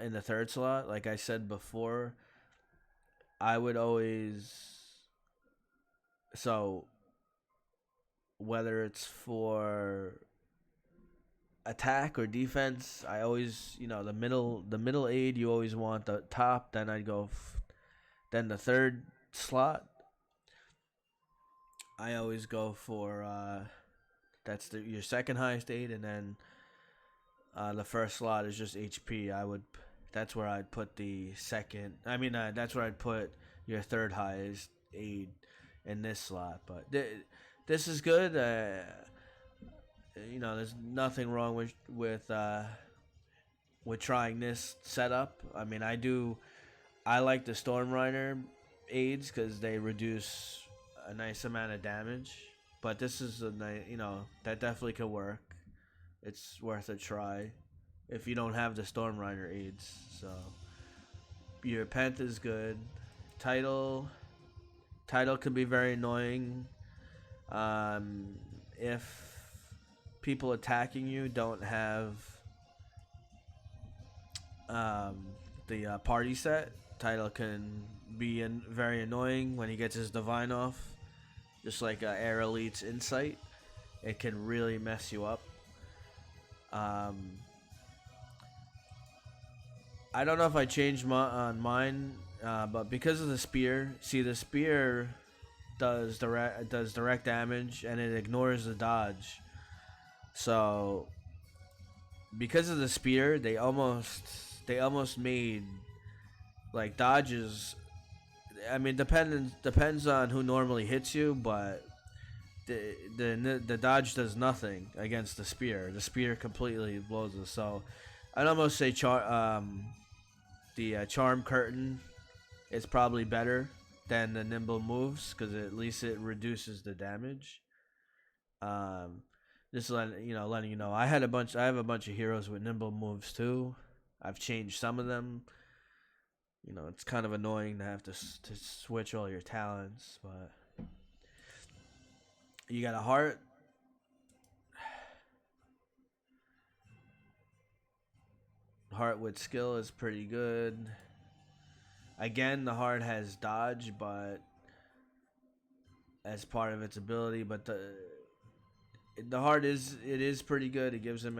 in the third slot. Like I said before, I would always whether it's for attack or defense, I always the middle aid you always want the top. Then I'd go then the third slot I always go for that's your second highest aid, and then the first slot is just HP. That's where I'd put the second. I mean, that's where I'd put your third highest aid in this slot. But this is good. There's nothing wrong with trying this setup. I mean, I like the Storm Rider aids because they reduce a nice amount of damage. But this is that definitely could work. It's worth a try if you don't have the Storm Rider aids. So your Pent is good. Title could be very annoying if people attacking you don't have the party set. Title can be very annoying when he gets his Divine off, just like Air Elite's Insight. It can really mess you up. I don't know if I changed on mine, but because of the spear, see the spear does direct damage and it ignores the dodge. So because of the spear, they almost made like dodges. I mean, depends on who normally hits you, but the dodge does nothing against the spear. The spear completely blows us. So I'd almost say the Charm Curtain is probably better than the Nimble Moves because at least it reduces the damage. Just letting you know, I have a bunch of heroes with Nimble Moves too. I've changed some of them. It's kind of annoying to have to switch all your talents, but you got a heart. Heart with skill is pretty good. Again, the heart has dodge, but as part of its ability, but the heart is pretty good. It gives him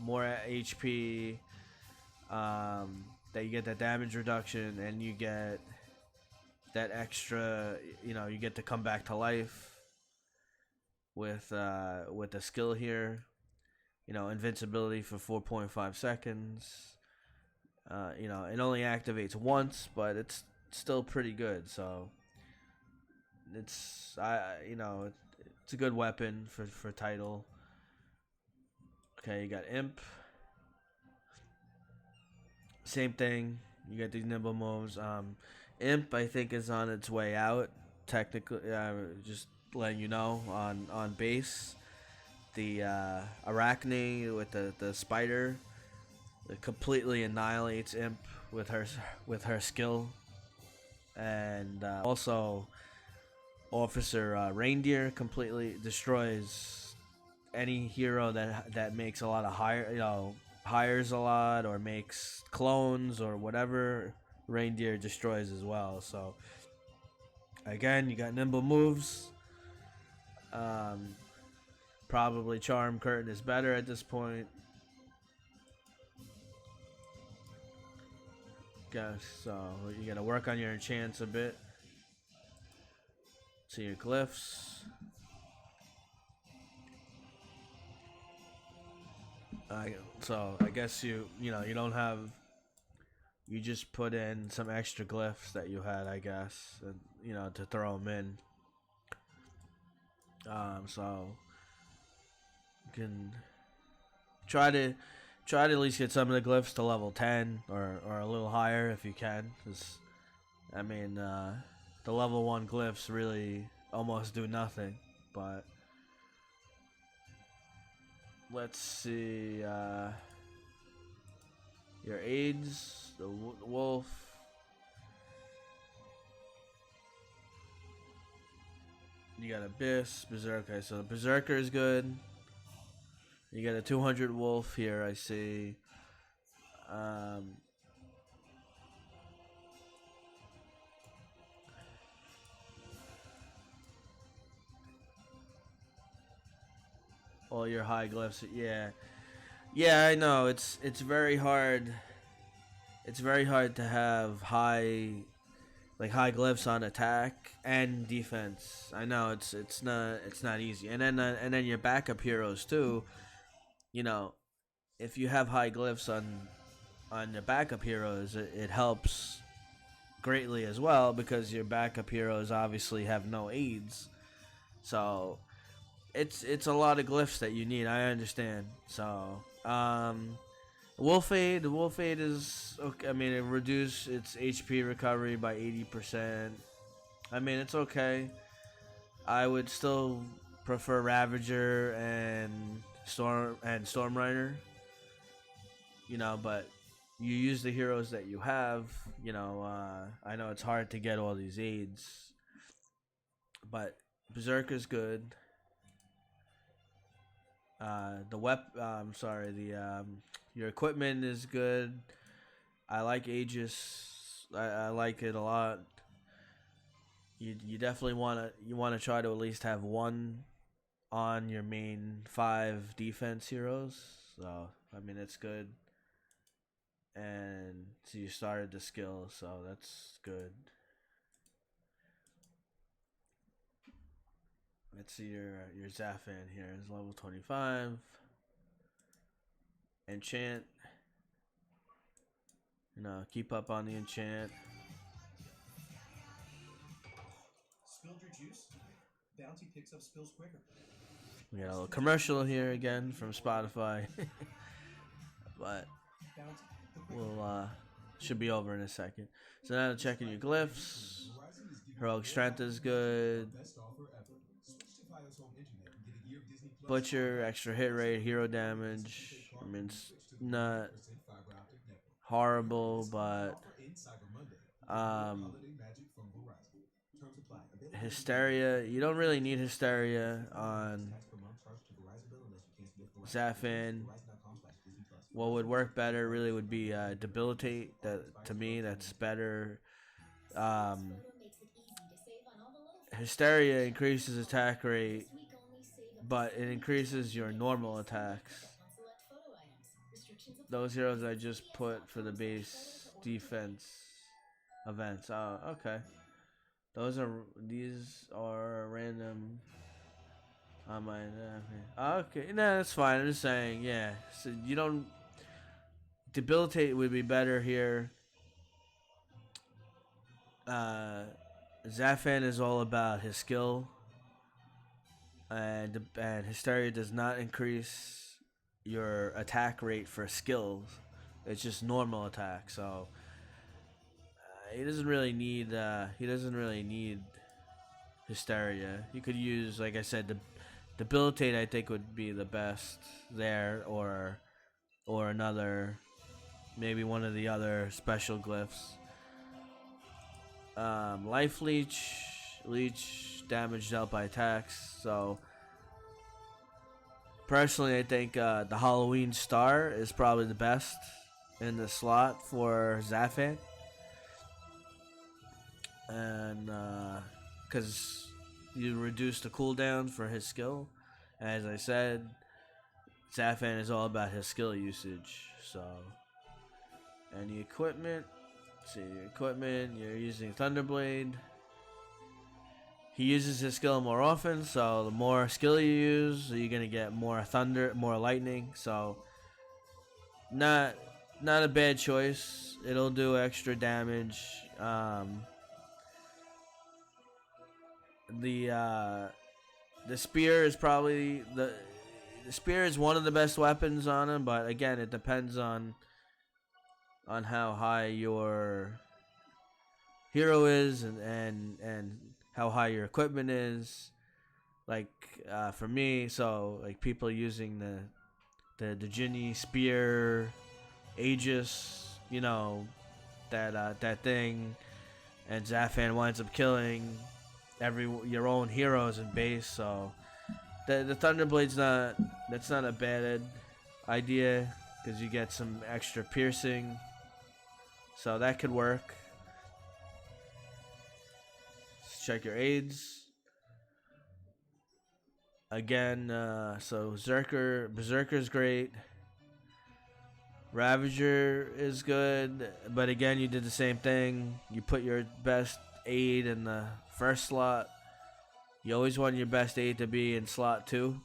more HP. That you get that damage reduction, and you get that extra. You get to come back to life with the skill here. Invincibility for 4.5 seconds. It only activates once, but it's still pretty good. So it's it's a good weapon for title. Okay, you got Imp. Same thing. You get these Nimble Moves. Imp, I think, is on its way out. Technically, just letting you know on base. The Arachne with the spider, it completely annihilates Imp with her skill, and also Officer Reindeer completely destroys any hero that makes a lot of hires a lot or makes clones or whatever. Reindeer destroys as well. So again, you got Nimble Moves. Probably Charm Curtain is better at this point. Guess so. You gotta work on your enchants a bit. See your glyphs. So I guess you don't have. You just put in some extra glyphs that you had, I guess, and, to throw them in. So you can try to at least get some of the glyphs to level 10 or a little higher if you can. 'Cause, I mean, the level 1 glyphs really almost do nothing. but let's see. Your aids, the wolf. You got Abyss, Berserker. So Berserker is good. You got a 200 wolf here, I see. All your high glyphs, yeah. Yeah, I know. It's very hard. It's very hard to have high glyphs on attack and defense. I know it's not easy. And then your backup heroes too. You know, if you have high glyphs on your backup heroes, it helps greatly as well because your backup heroes obviously have no aids. So it's a lot of glyphs that you need. I understand. So the wolf aid is okay. I mean, it reduced its HP recovery by 80%. I mean, it's okay. I would still prefer Ravager and Storm Rider. But you use the heroes that you have. I know it's hard to get all these aids, but Berserker's good. I'm sorry. Your equipment is good. I like Aegis. I like it a lot. You definitely wanna try to at least have one on your main 5 defense heroes. So I mean it's good. And so you started the skill, so that's good. Let's see your Zafan here is level 25. Enchant. Keep up on the enchant. Spilled your juice? Bounty picks up spills quicker. We got a little commercial here again from Spotify. But we'll should be over in a second. So now checking your glyphs. Heroic strength is good. Butcher, extra hit rate, hero damage. I mean, it's not horrible, but Hysteria. You don't really need Hysteria on Zafin. What would work better really would be Debilitate. That to me, that's better. Hysteria increases attack rate, but it increases your normal attacks. Those heroes I just put for the base defense events. Oh, okay. These are random. On my okay, no, that's fine. I'm just saying, yeah. So you don't Debilitate would be better here. Zafan is all about his skill, and Hysteria does not increase your attack rate for skills. It's just normal attack. So he doesn't really need Hysteria. You could use, like I said, the Debilitate. I think would be the best there, or another, maybe one of the other special glyphs. Life leech damage dealt by attacks. So personally, I think the Halloween Star is probably the best in the slot for Zafan, and because you reduce the cooldown for his skill. As I said, Zafan is all about his skill usage. So, and the equipment. See your equipment. You're using Thunderblade. He uses his skill more often, so the more skill you use, you're gonna get more thunder, more lightning. So, not a bad choice. It'll do extra damage. The spear is probably the spear is one of the best weapons on him, but again, it depends on how high your hero is and how high your equipment is. like for me, so like people using the Ginny spear, Aegis, you know, that thing, and Zafan winds up killing your own heroes in base. So the Thunderblade's that's not a bad idea because you get some extra piercing, so that could work. Check your aids again. So Berserker's great. Ravager is good, but again, you did the same thing. You put your best aid in the first slot. You always want your best aid to be in slot 2.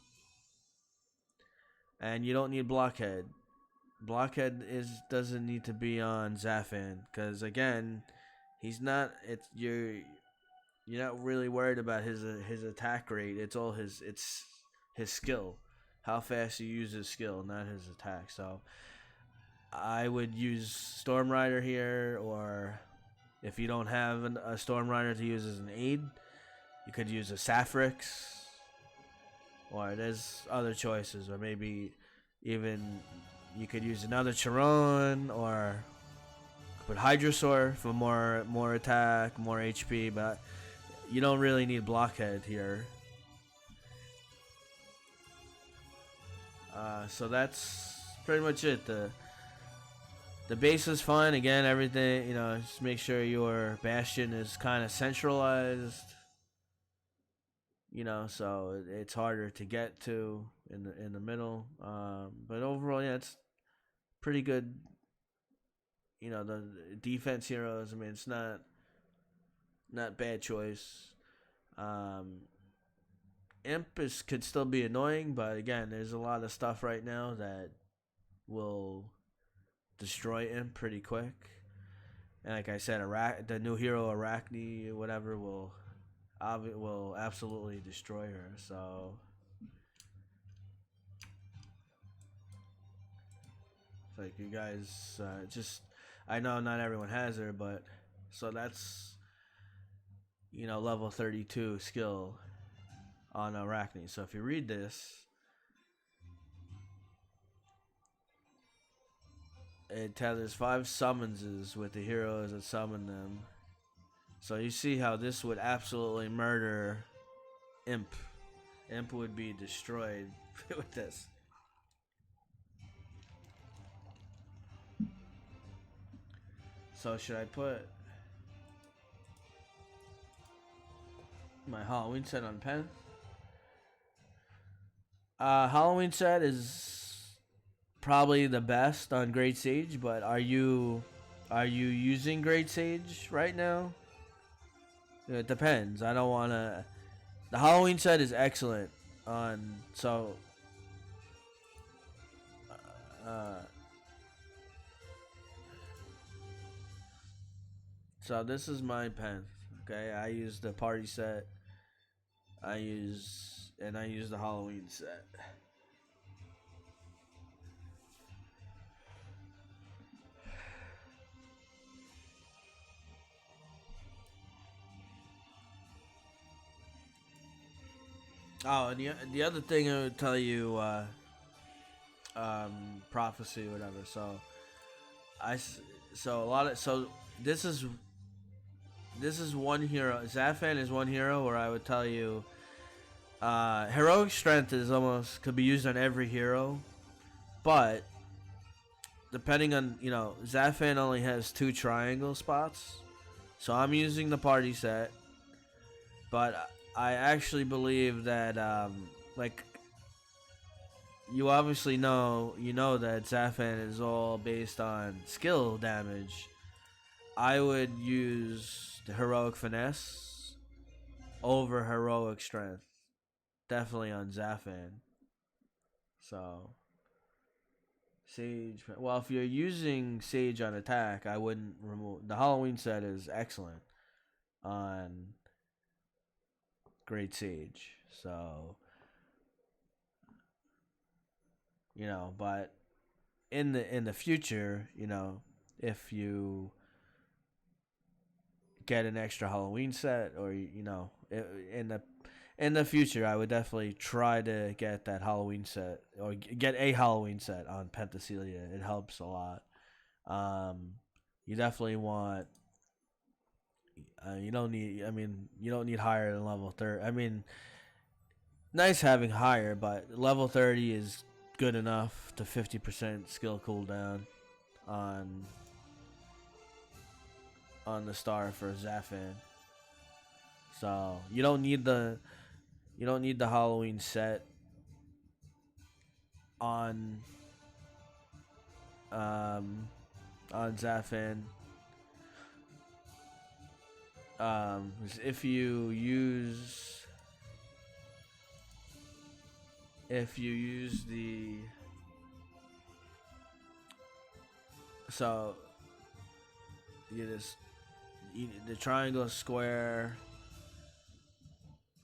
And you don't need Blockhead. Blockhead doesn't need to be on Zafan because again, he's not. You're not really worried about his attack rate. It's his skill, how fast he uses his skill, not his attack. So I would use Storm Rider here, or if you don't have a Storm Rider to use as an aid, you could use a Sapphrix, or there's other choices, or maybe even you could use another Chiron, or put Hydrosaur for more attack, more HP, but you don't really need Blockhead here. So that's pretty much it. The base is fine. Again, everything, just make sure your Bastion is kind of centralized. So it's harder to get to in the middle. But overall, yeah, it's pretty good. The defense heroes, I mean, it's not bad choice. Imp could still be annoying, but again, there's a lot of stuff right now that will destroy Imp pretty quick. And like I said, the new hero Arachne, whatever, will absolutely destroy her. So it's like you guys I know not everyone has her, but so that's level 32 skill on Arachne. So if you read this, it there's 5 summonses with the heroes that summon them. So you see how this would absolutely murder Imp. Imp would be destroyed with this. So should I put my Halloween set on pen? Halloween set is probably the best on Great Sage, but are you using Great Sage right now? It depends. I don't want to. The Halloween set is excellent on so. So this is my pen. Okay, I use the party set. I use the Halloween set. Oh, and the other thing I would tell you, prophecy or whatever. So this is one hero. Zafan is one hero where I would tell you, heroic strength could be used on every hero, but depending on Zafan only has 2 triangle spots, so I'm using the party set, but I actually believe that you obviously know that Zafan is all based on skill damage. I would use the heroic finesse over heroic strength, definitely on Zafan. So Sage, well, if you're using Sage on attack, I wouldn't remove the Halloween set. Is excellent on Great Sage. So but in the future, if you get an extra Halloween set, or in in the future, I would definitely try to get that Halloween set or get a Halloween set on Penthesilea. It helps a lot. You definitely want. You don't need. I mean, you don't need higher than level 30. I mean, nice having higher, but level 30 is good enough to 50% skill cooldown on the star for Zafin. So you don't need the Halloween set on Zafin. If you use the so the triangle, square.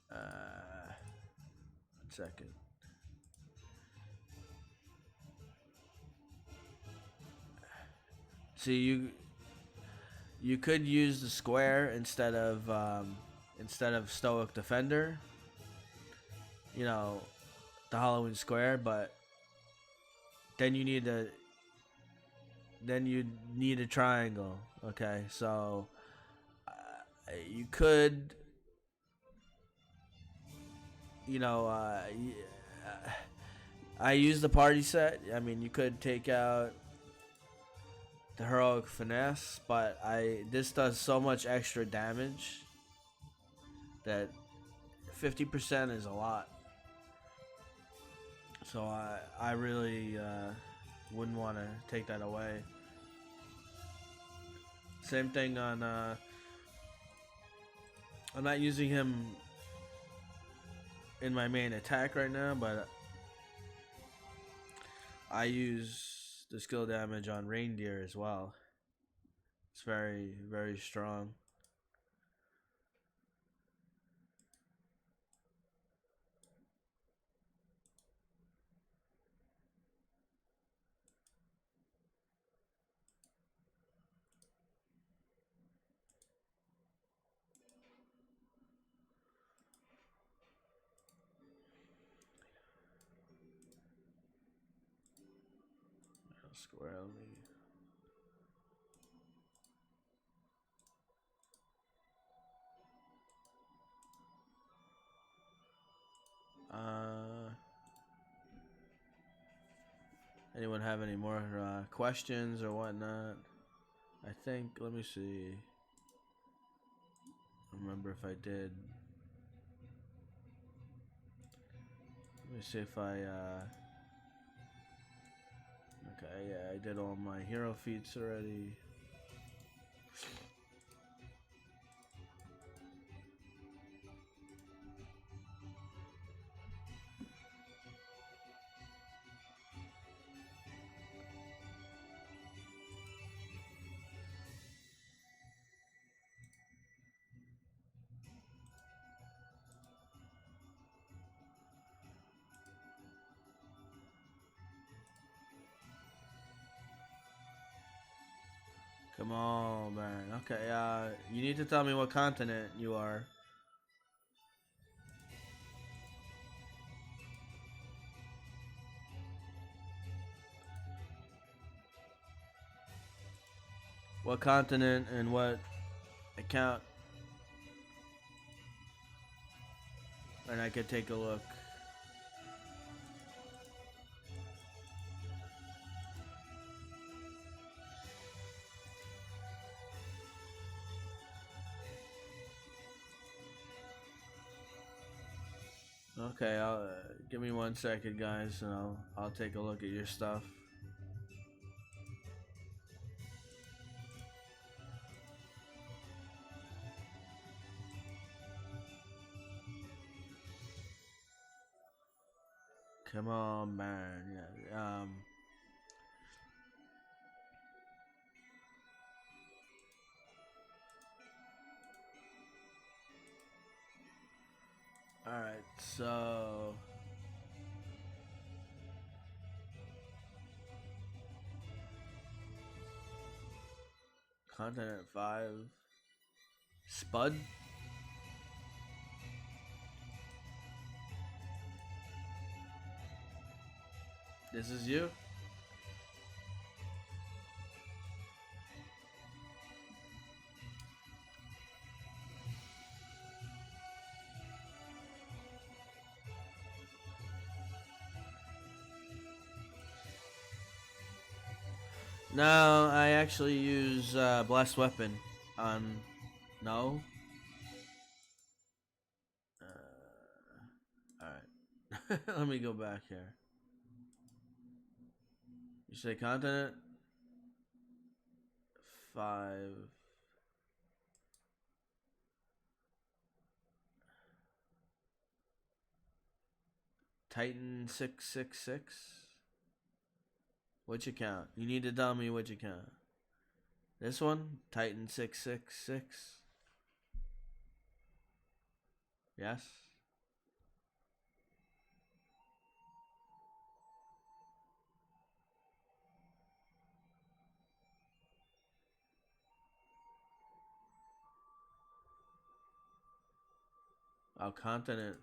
1 second. See, you could use the square instead of Stoic Defender. You know, the Halloween square, but then you need a triangle. Okay, so you could, I use the party set. I mean, you could take out the heroic finesse, but this does so much extra damage that 50% is a lot. So I really wouldn't want to take that away. Same thing on I'm not using him in my main attack right now, but I use the skill damage on Reindeer as well. It's very, very strong. Squarely. Anyone have any more questions or whatnot? I think, let me see. Remember if I did. Let me see if I okay, yeah, I did all my hero feats already. Come on, man. Okay, you need to tell me what continent you are. What continent and what account? And I could take a look. Okay, give me 1 second, guys, and I'll take a look at your stuff. Come on, man. Yeah. All right, so. Continent 5. Spud? This is you? No, I actually use Blessed Weapon on... No? Alright. Let me go back here. You say continent? 5. Titan 666? Which account? You need to tell me which account. This one? Titan 666? Yes? Oh, continent.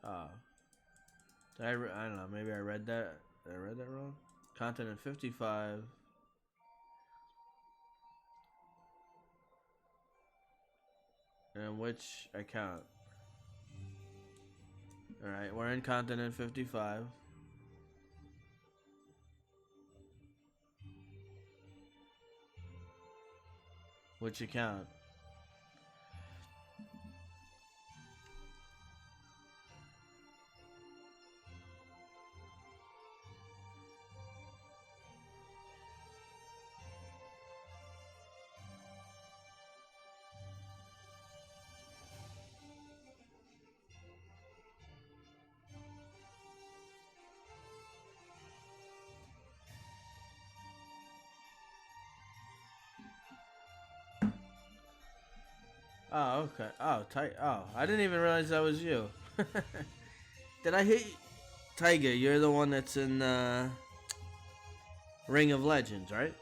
Oh. I don't know. Maybe I read that. Did I read that wrong? Continent 55. And which account? Alright, we're in continent 55. Which account? Oh, okay. Oh, oh, I didn't even realize that was you. Did I hit you? Tiger, you're the one that's in Ring of Legends, right?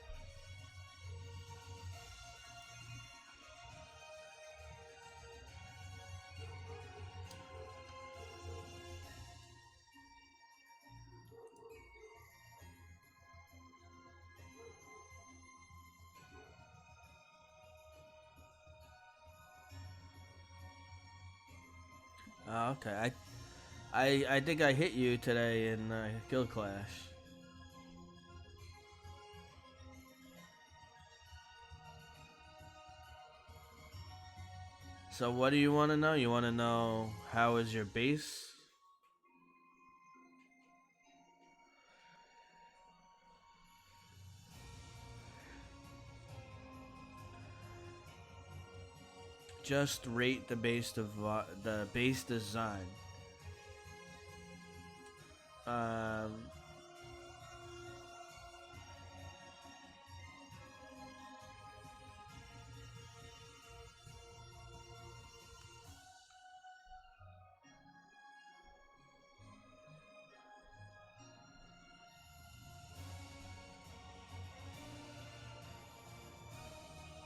Oh, okay. I think I hit you today in Guild Clash. So what do you want to know? You want to know how is your base? Just rate the base design. Um,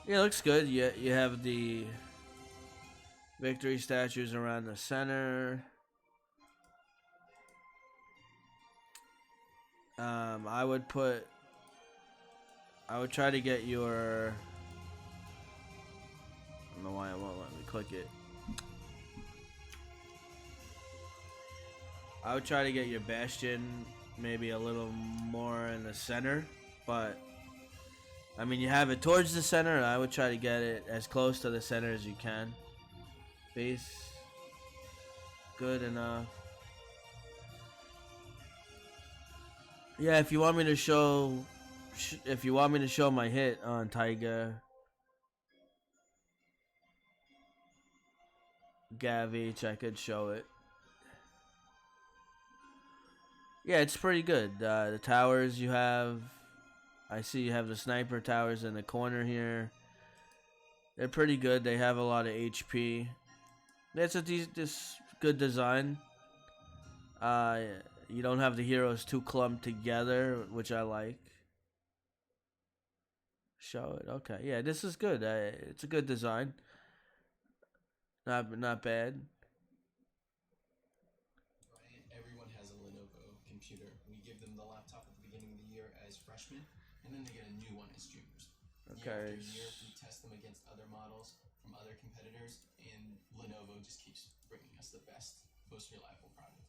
yeah, it looks good. You have the victory statues around the center. I would try to get your. I don't know why it won't let me click it. I would try to get your bastion maybe a little more in the center, but I mean you have it towards the center. I would try to get it as close to the center as you can. Base, good enough. Yeah, if you want me to show my hit on Tiger Gavich, I could show it. Yeah, it's pretty good. The towers you have, I see you have the sniper towers in the corner here. They're pretty good. They have a lot of HP. That's this good design. You don't have the heroes too clumped together, which I like. Show it. Okay, yeah, this is good. It's a good design. Not bad. Everyone has a Lenovo computer. We give them the laptop at the beginning of the year as freshmen, and then they get a new one as juniors. Year after year, we test them against other models from other competitors, and Lenovo just keeps bringing us the best, most reliable product.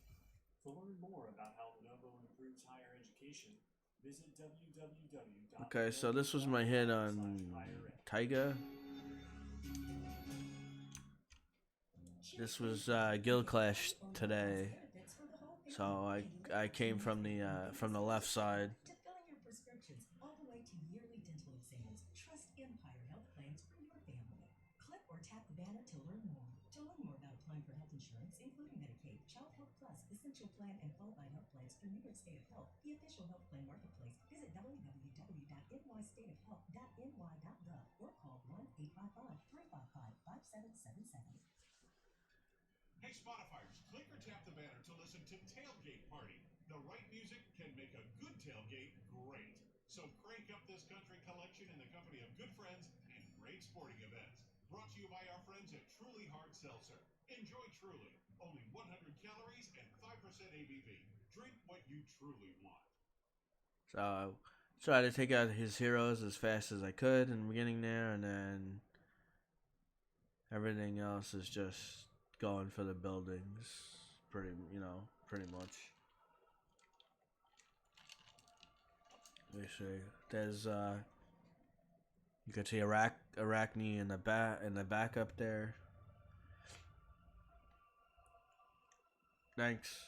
To learn more about how Lenovo improves higher education, visit www. Okay, so this was my hit on Taiga. This was Guild Clash today, so I came from the left side. To filling your prescriptions, all the way to yearly dental exams, trust Empire Health Plans for your family. Click or tap the banner to learn more. To learn more about applying for health insurance, including Medicaid, Child Health Plus, Essential Plan, and Qualified Health Plans through New York State of Health, the official health plan marketplace, visit www.nystateofhealth.ny.gov or call 1-855-355-5777. Hey Spotifyers, click or tap the banner to listen to Tailgate Party. The right music can make a good tailgate great. So crank up this country collection in the company of good friends and great sporting events. Brought to you by our friends at Truly Hard Seltzer. Enjoy Truly. Only 100 calories and 5% ABV. Drink what you truly want. So I tried to take out his heroes as fast as I could in the beginning there, and then everything else is just going for the buildings, pretty much. Let me see. There's you can see Arachne in the back up there. Thanks.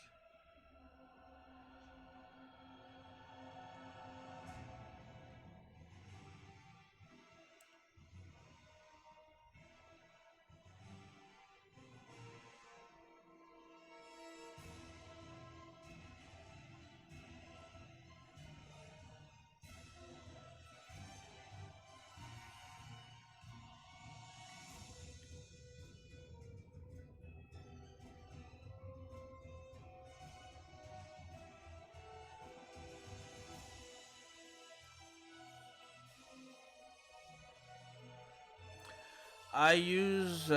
I use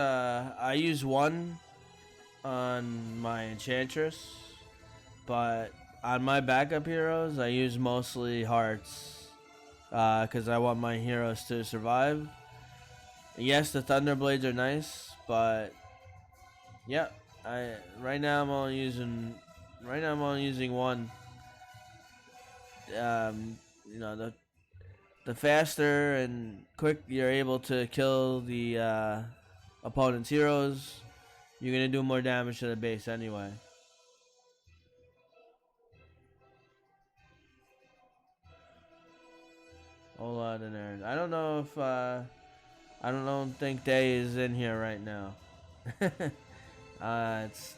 one on my Enchantress, but on my backup heroes I use mostly hearts, because I want my heroes to survive. Yes, the Thunderblades are nice, but yep, right now I'm only using one. The faster and quick you're able to kill the opponent's heroes, you're gonna do more damage to the base anyway. Whole lot in there. I don't know if I don't think Day is in here right now. It's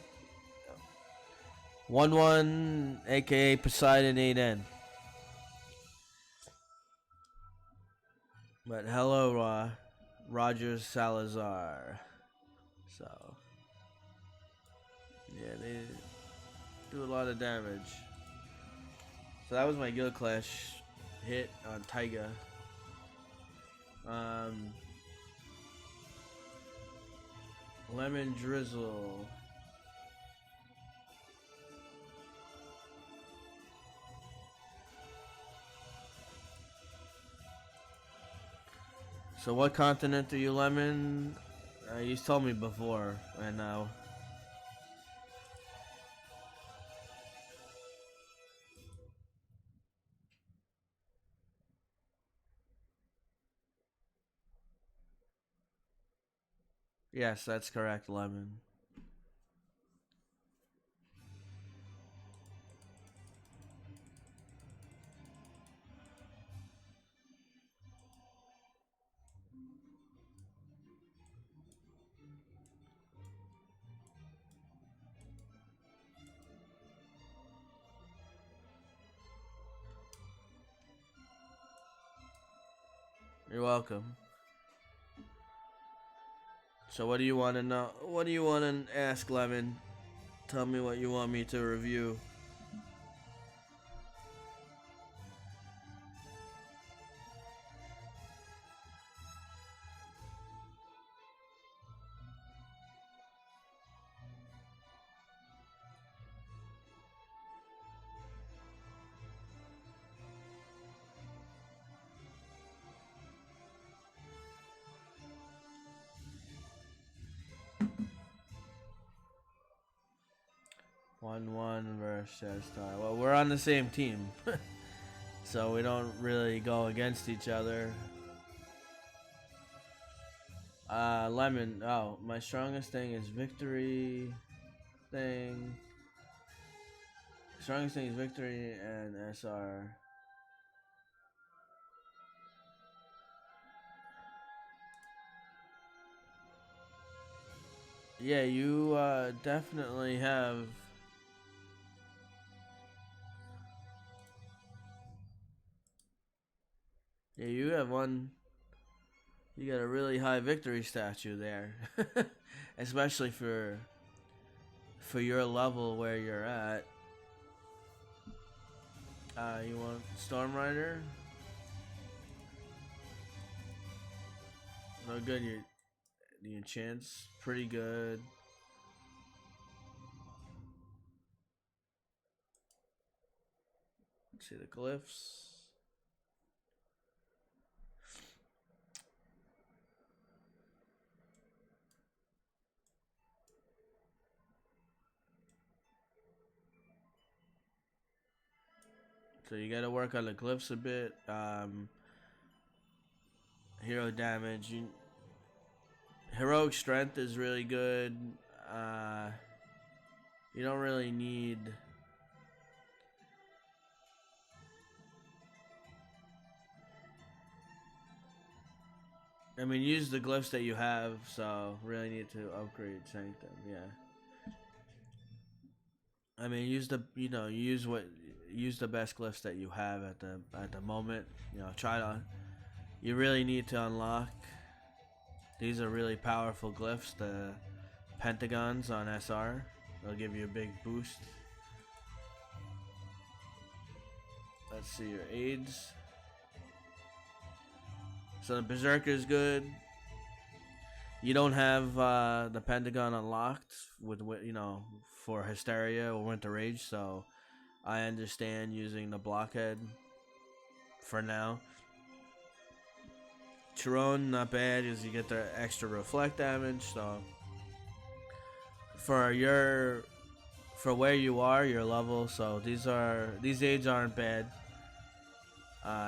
Wun Wun, aka Poseidon 8N. But hello, Roger Salazar. So yeah, they do a lot of damage. So that was my Guild Clash hit on Taiga. Lemon Drizzle. So what continent are you, Lemon? You told me before, and now. Yes, that's correct, Lemon. You're welcome. So what do you want to know? What do you want to ask, Lemon? Tell me what you want me to review. 1-1 versus Star. Well, we're on the same team, so we don't really go against each other. Lemon. Oh, my strongest thing is victory thing. Strongest thing is victory and SR. Yeah, you definitely have. Yeah, you have one. You got a really high victory statue there, especially for your level where you're at. You want Storm Rider? No good. The enchant's pretty good. Let's see the glyphs. So you gotta work on the glyphs a bit. Hero damage. Heroic strength is really good. You don't really need. I mean, use the glyphs that you have. So really need to upgrade Sanctum. Yeah. I mean, use the use the best glyphs that you have at the moment. Try to. You really need to unlock. These are really powerful glyphs. The pentagons on SR. They'll give you a big boost. Let's see your aids. So the Berserker is good. You don't have the Pentagon unlocked with for Hysteria or Winter Rage, so I understand using the Blockhead for now. Chiron, not bad, because you get the extra reflect damage. So for where you are, your level, so these aids aren't bad.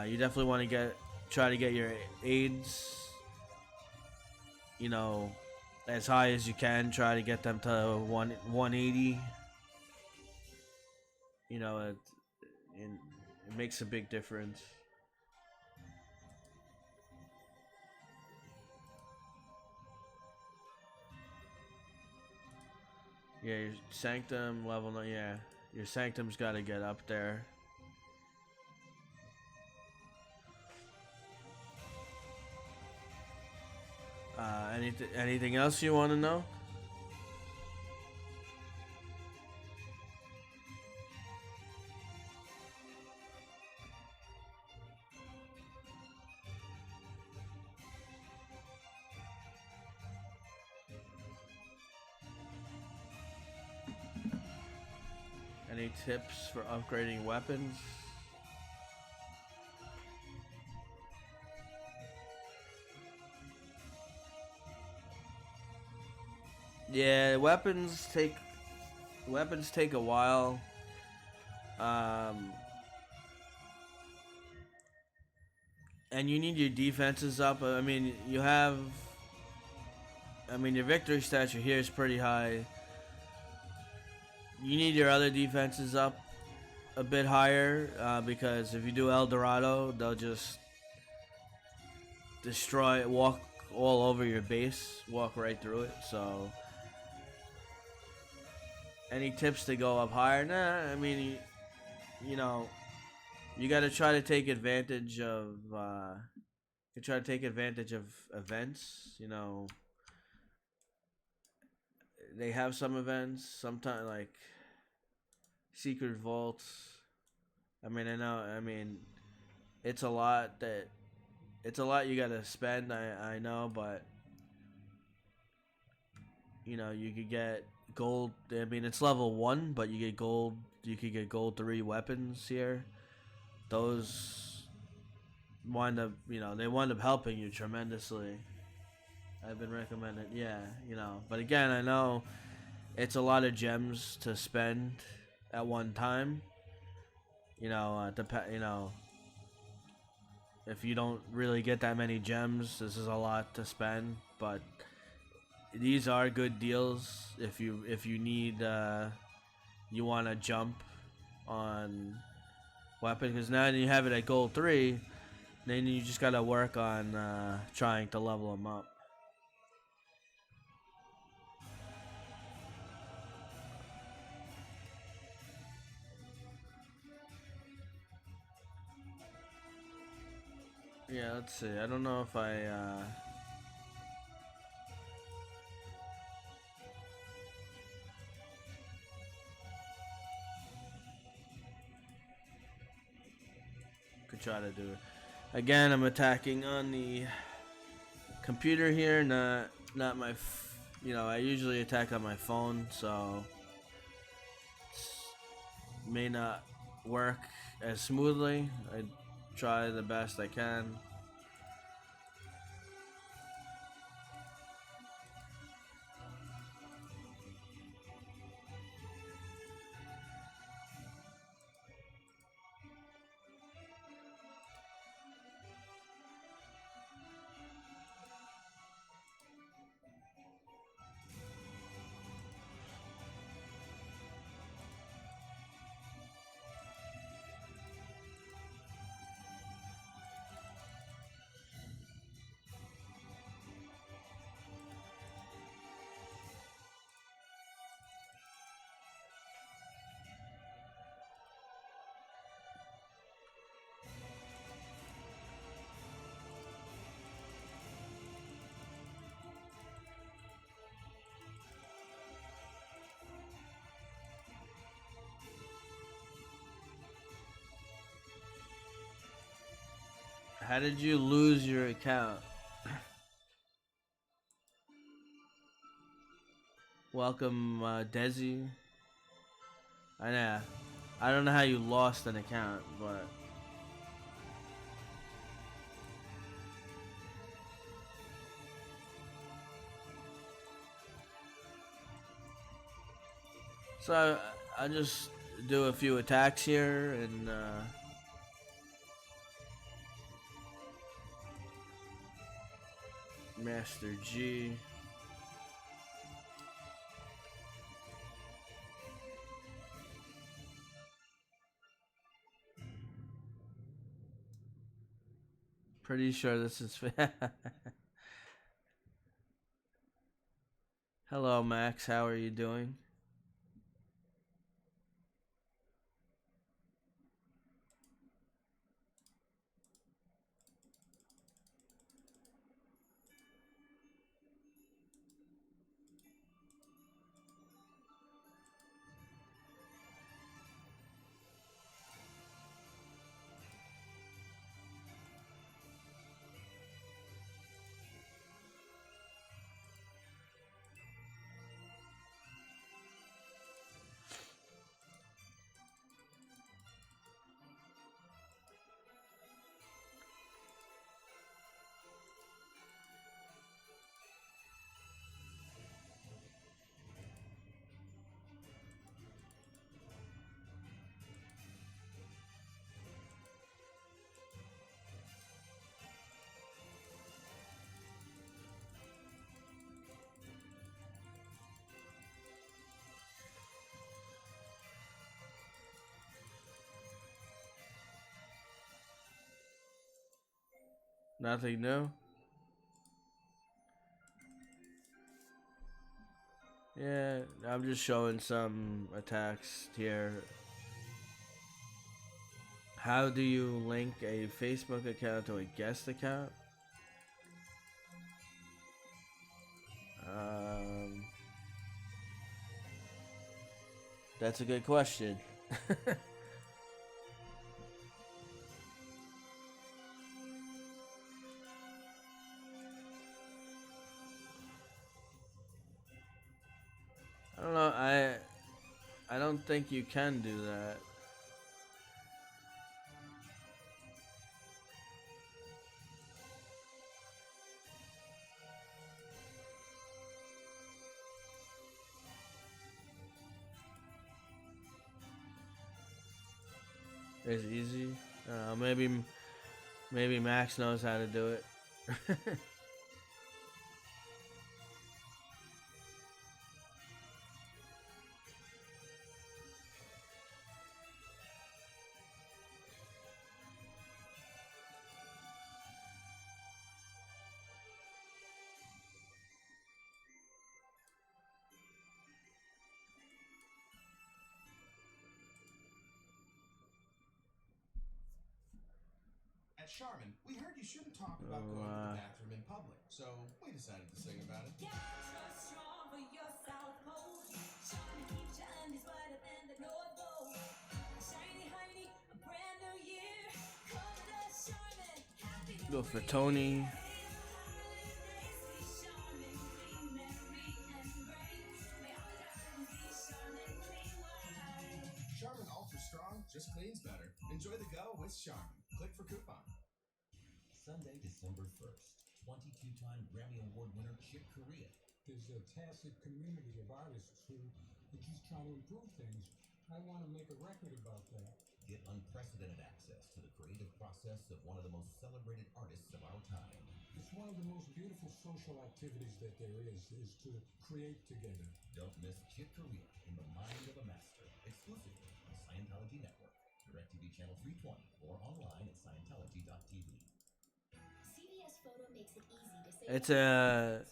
You definitely want to try to get your aids, as high as you can. Try to get them to 180. It makes a big difference. Yeah, your Sanctum level, yeah. Your Sanctum's got to get up there. Anything else you want to know? Any tips for upgrading weapons? Yeah, weapons take a while. And you need your defenses up. I mean, your victory statue here is pretty high. You need your other defenses up a bit higher, because if you do El Dorado, they'll just walk all over your base, walk right through it. So any tips to go up higher? Nah, I mean, you got to try to take advantage of events. They have some events sometimes, like secret vaults. I mean it's a lot you gotta spend, I know, but you could get gold. I mean, it's level 1, but you get gold. You could get gold 3 weapons here. Those wind up helping you tremendously. I've been recommended, yeah, but again, I know it's a lot of gems to spend at one time. If you don't really get that many gems, this is a lot to spend. But these are good deals if you need you want to jump on weapon, because now you have it at gold 3. Then you just gotta work on trying to level them up. Yeah, let's see. I don't know if I could try to do it. Again, I'm attacking on the computer here, not my. I usually attack on my phone, so may not work as smoothly. I try the best I can. How did you lose your account? Welcome, Desi. I know. I don't know how you lost an account, but so I just do a few attacks here and Master G. Pretty sure this is. Hello, Max. How are you doing? Nothing new? Yeah, I'm just showing some attacks here. How do you link a Facebook account to a guest account? That's a good question. I don't know. I don't think you can do that. It's easy. Maybe Max knows how to do it. At Charmin, we heard you shouldn't talk about going to the bathroom in public, so we decided to sing about it. Get extra strong for your South Pole. Charmin keeps your undies wetter than the North Pole. Shiny, shiny, a brand new year. Come with us, Charmin. Happy New Go for Tony. Charmin Ultra Strong just cleans better. Enjoy the go with Charmin. Click for coupon. Sunday, December 1st, 22-time Grammy Award winner Chick Corea. There's a tacit community of artists who are just trying to improve things. I want to make a record about that. Get unprecedented access to the creative process of one of the most celebrated artists of our time. It's one of the most beautiful social activities that there is to create together. Don't miss Chick Corea in the mind of a master, exclusively on Scientology Network, DirecTV Channel 320, or online at Scientology.tv. CVS Photo makes it easy to save It's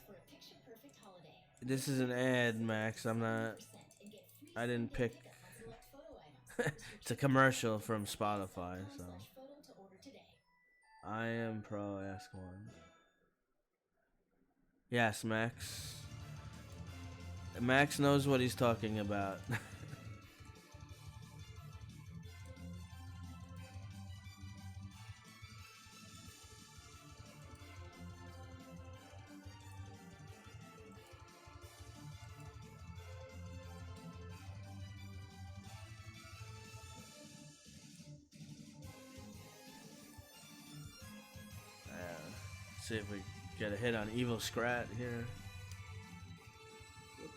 for a picture-perfect holiday. This is an ad, Max. I didn't pick. It's a commercial from Spotify, so. I am pro Ask One. Yes, Max. Max knows what he's talking about. See if we get a hit on Evil Scrat here. Oops.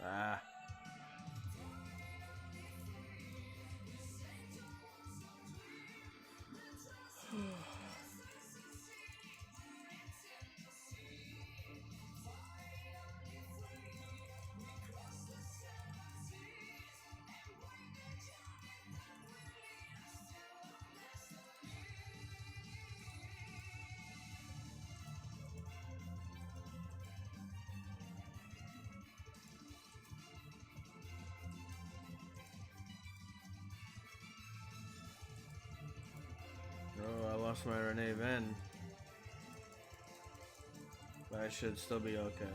Ah. Oh, I lost my Renee Ven. But I should still be okay.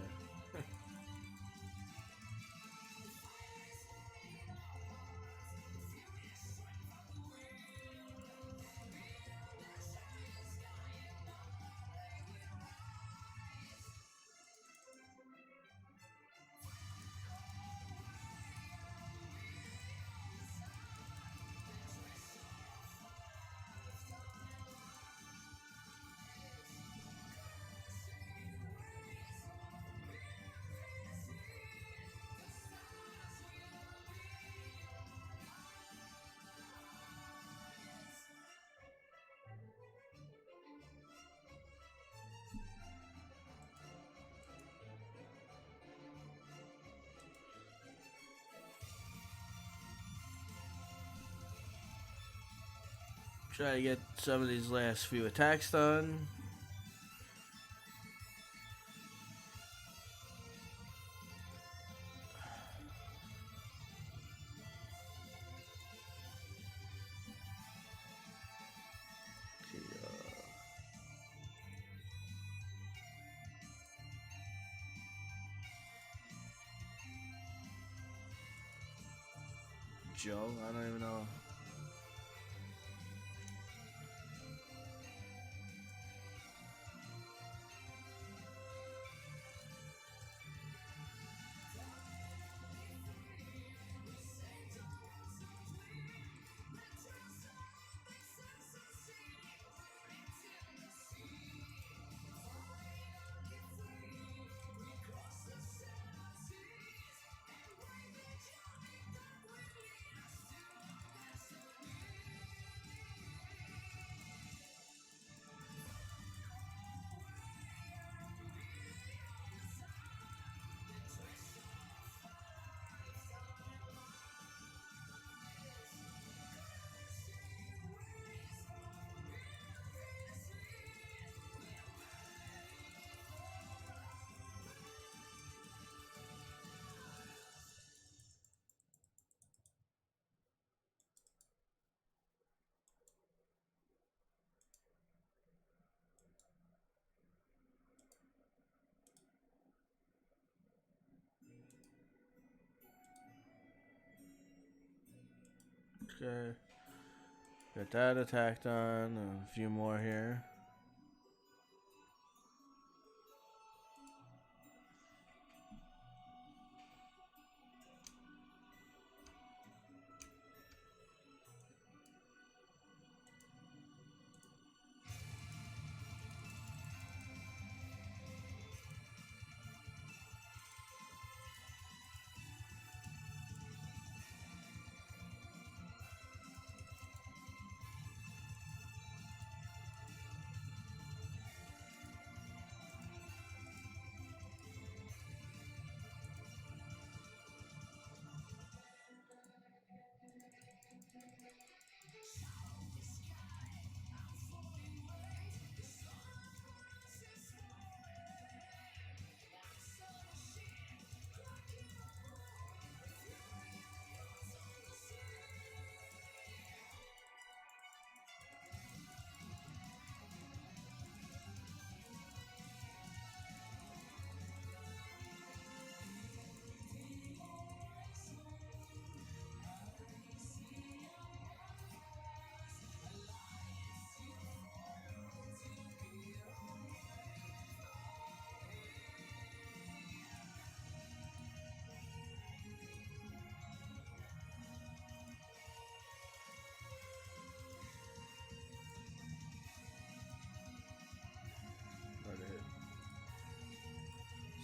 Try to get some of these last few attacks done. Joe. I don't even know. Okay. Got that attack done. A few more here.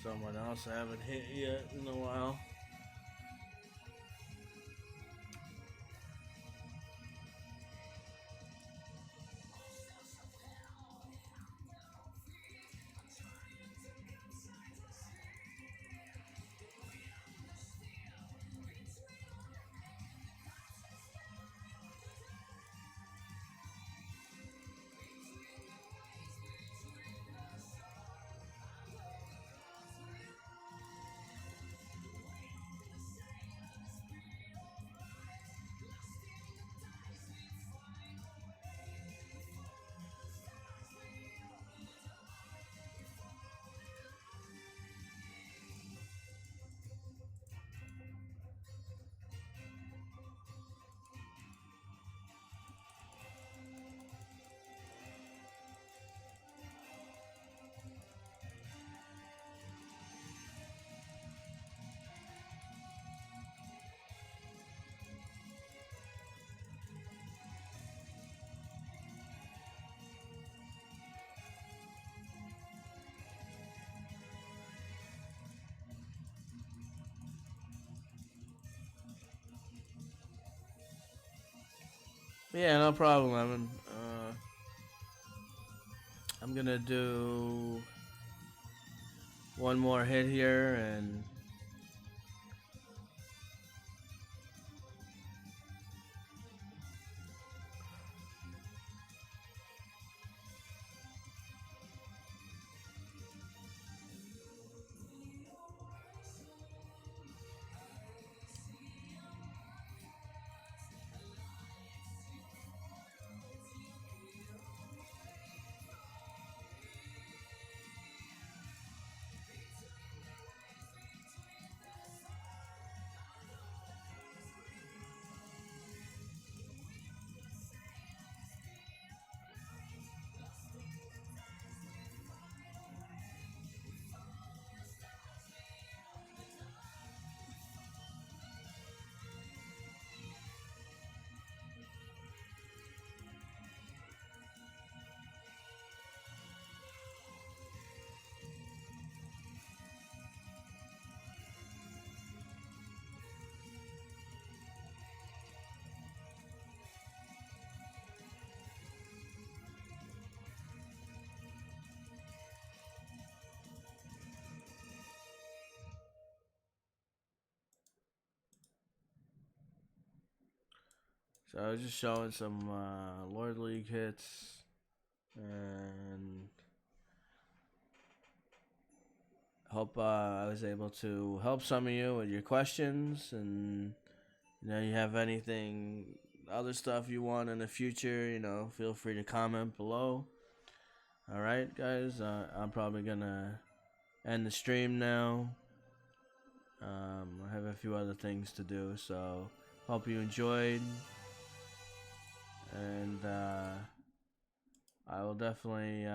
Someone else I haven't hit yet in a while. Yeah, no problem, Lemon. I'm gonna do one more hit here and So I was just showing some Lord League hits, and hope I was able to help some of you with your questions. And you have anything, other stuff you want in the future, feel free to comment below. All right, guys, I'm probably gonna end the stream now. I have a few other things to do, so hope you enjoyed, and I'll definitely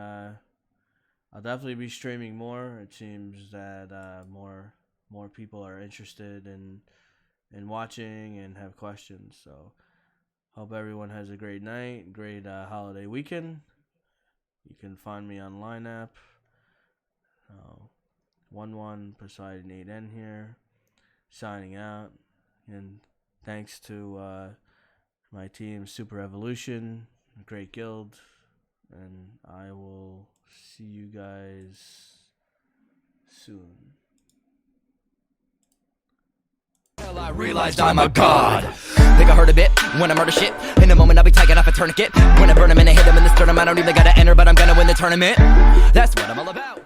be streaming more. It seems that more people are interested in watching and have questions. So hope everyone has a great night, great holiday weekend. You can find me on Line app. Wun Wun Poseidon 8N here, signing out. And thanks to my team, Super Evolution, great guild. And I will see you guys soon. Well, I realized I'm a god. Think I heard a bit when I murder shit. In a moment I'll be taking off a tourniquet. When I burn him and I hit him in the sternum, I don't even gotta enter, but I'm gonna win the tournament. That's what I'm all about.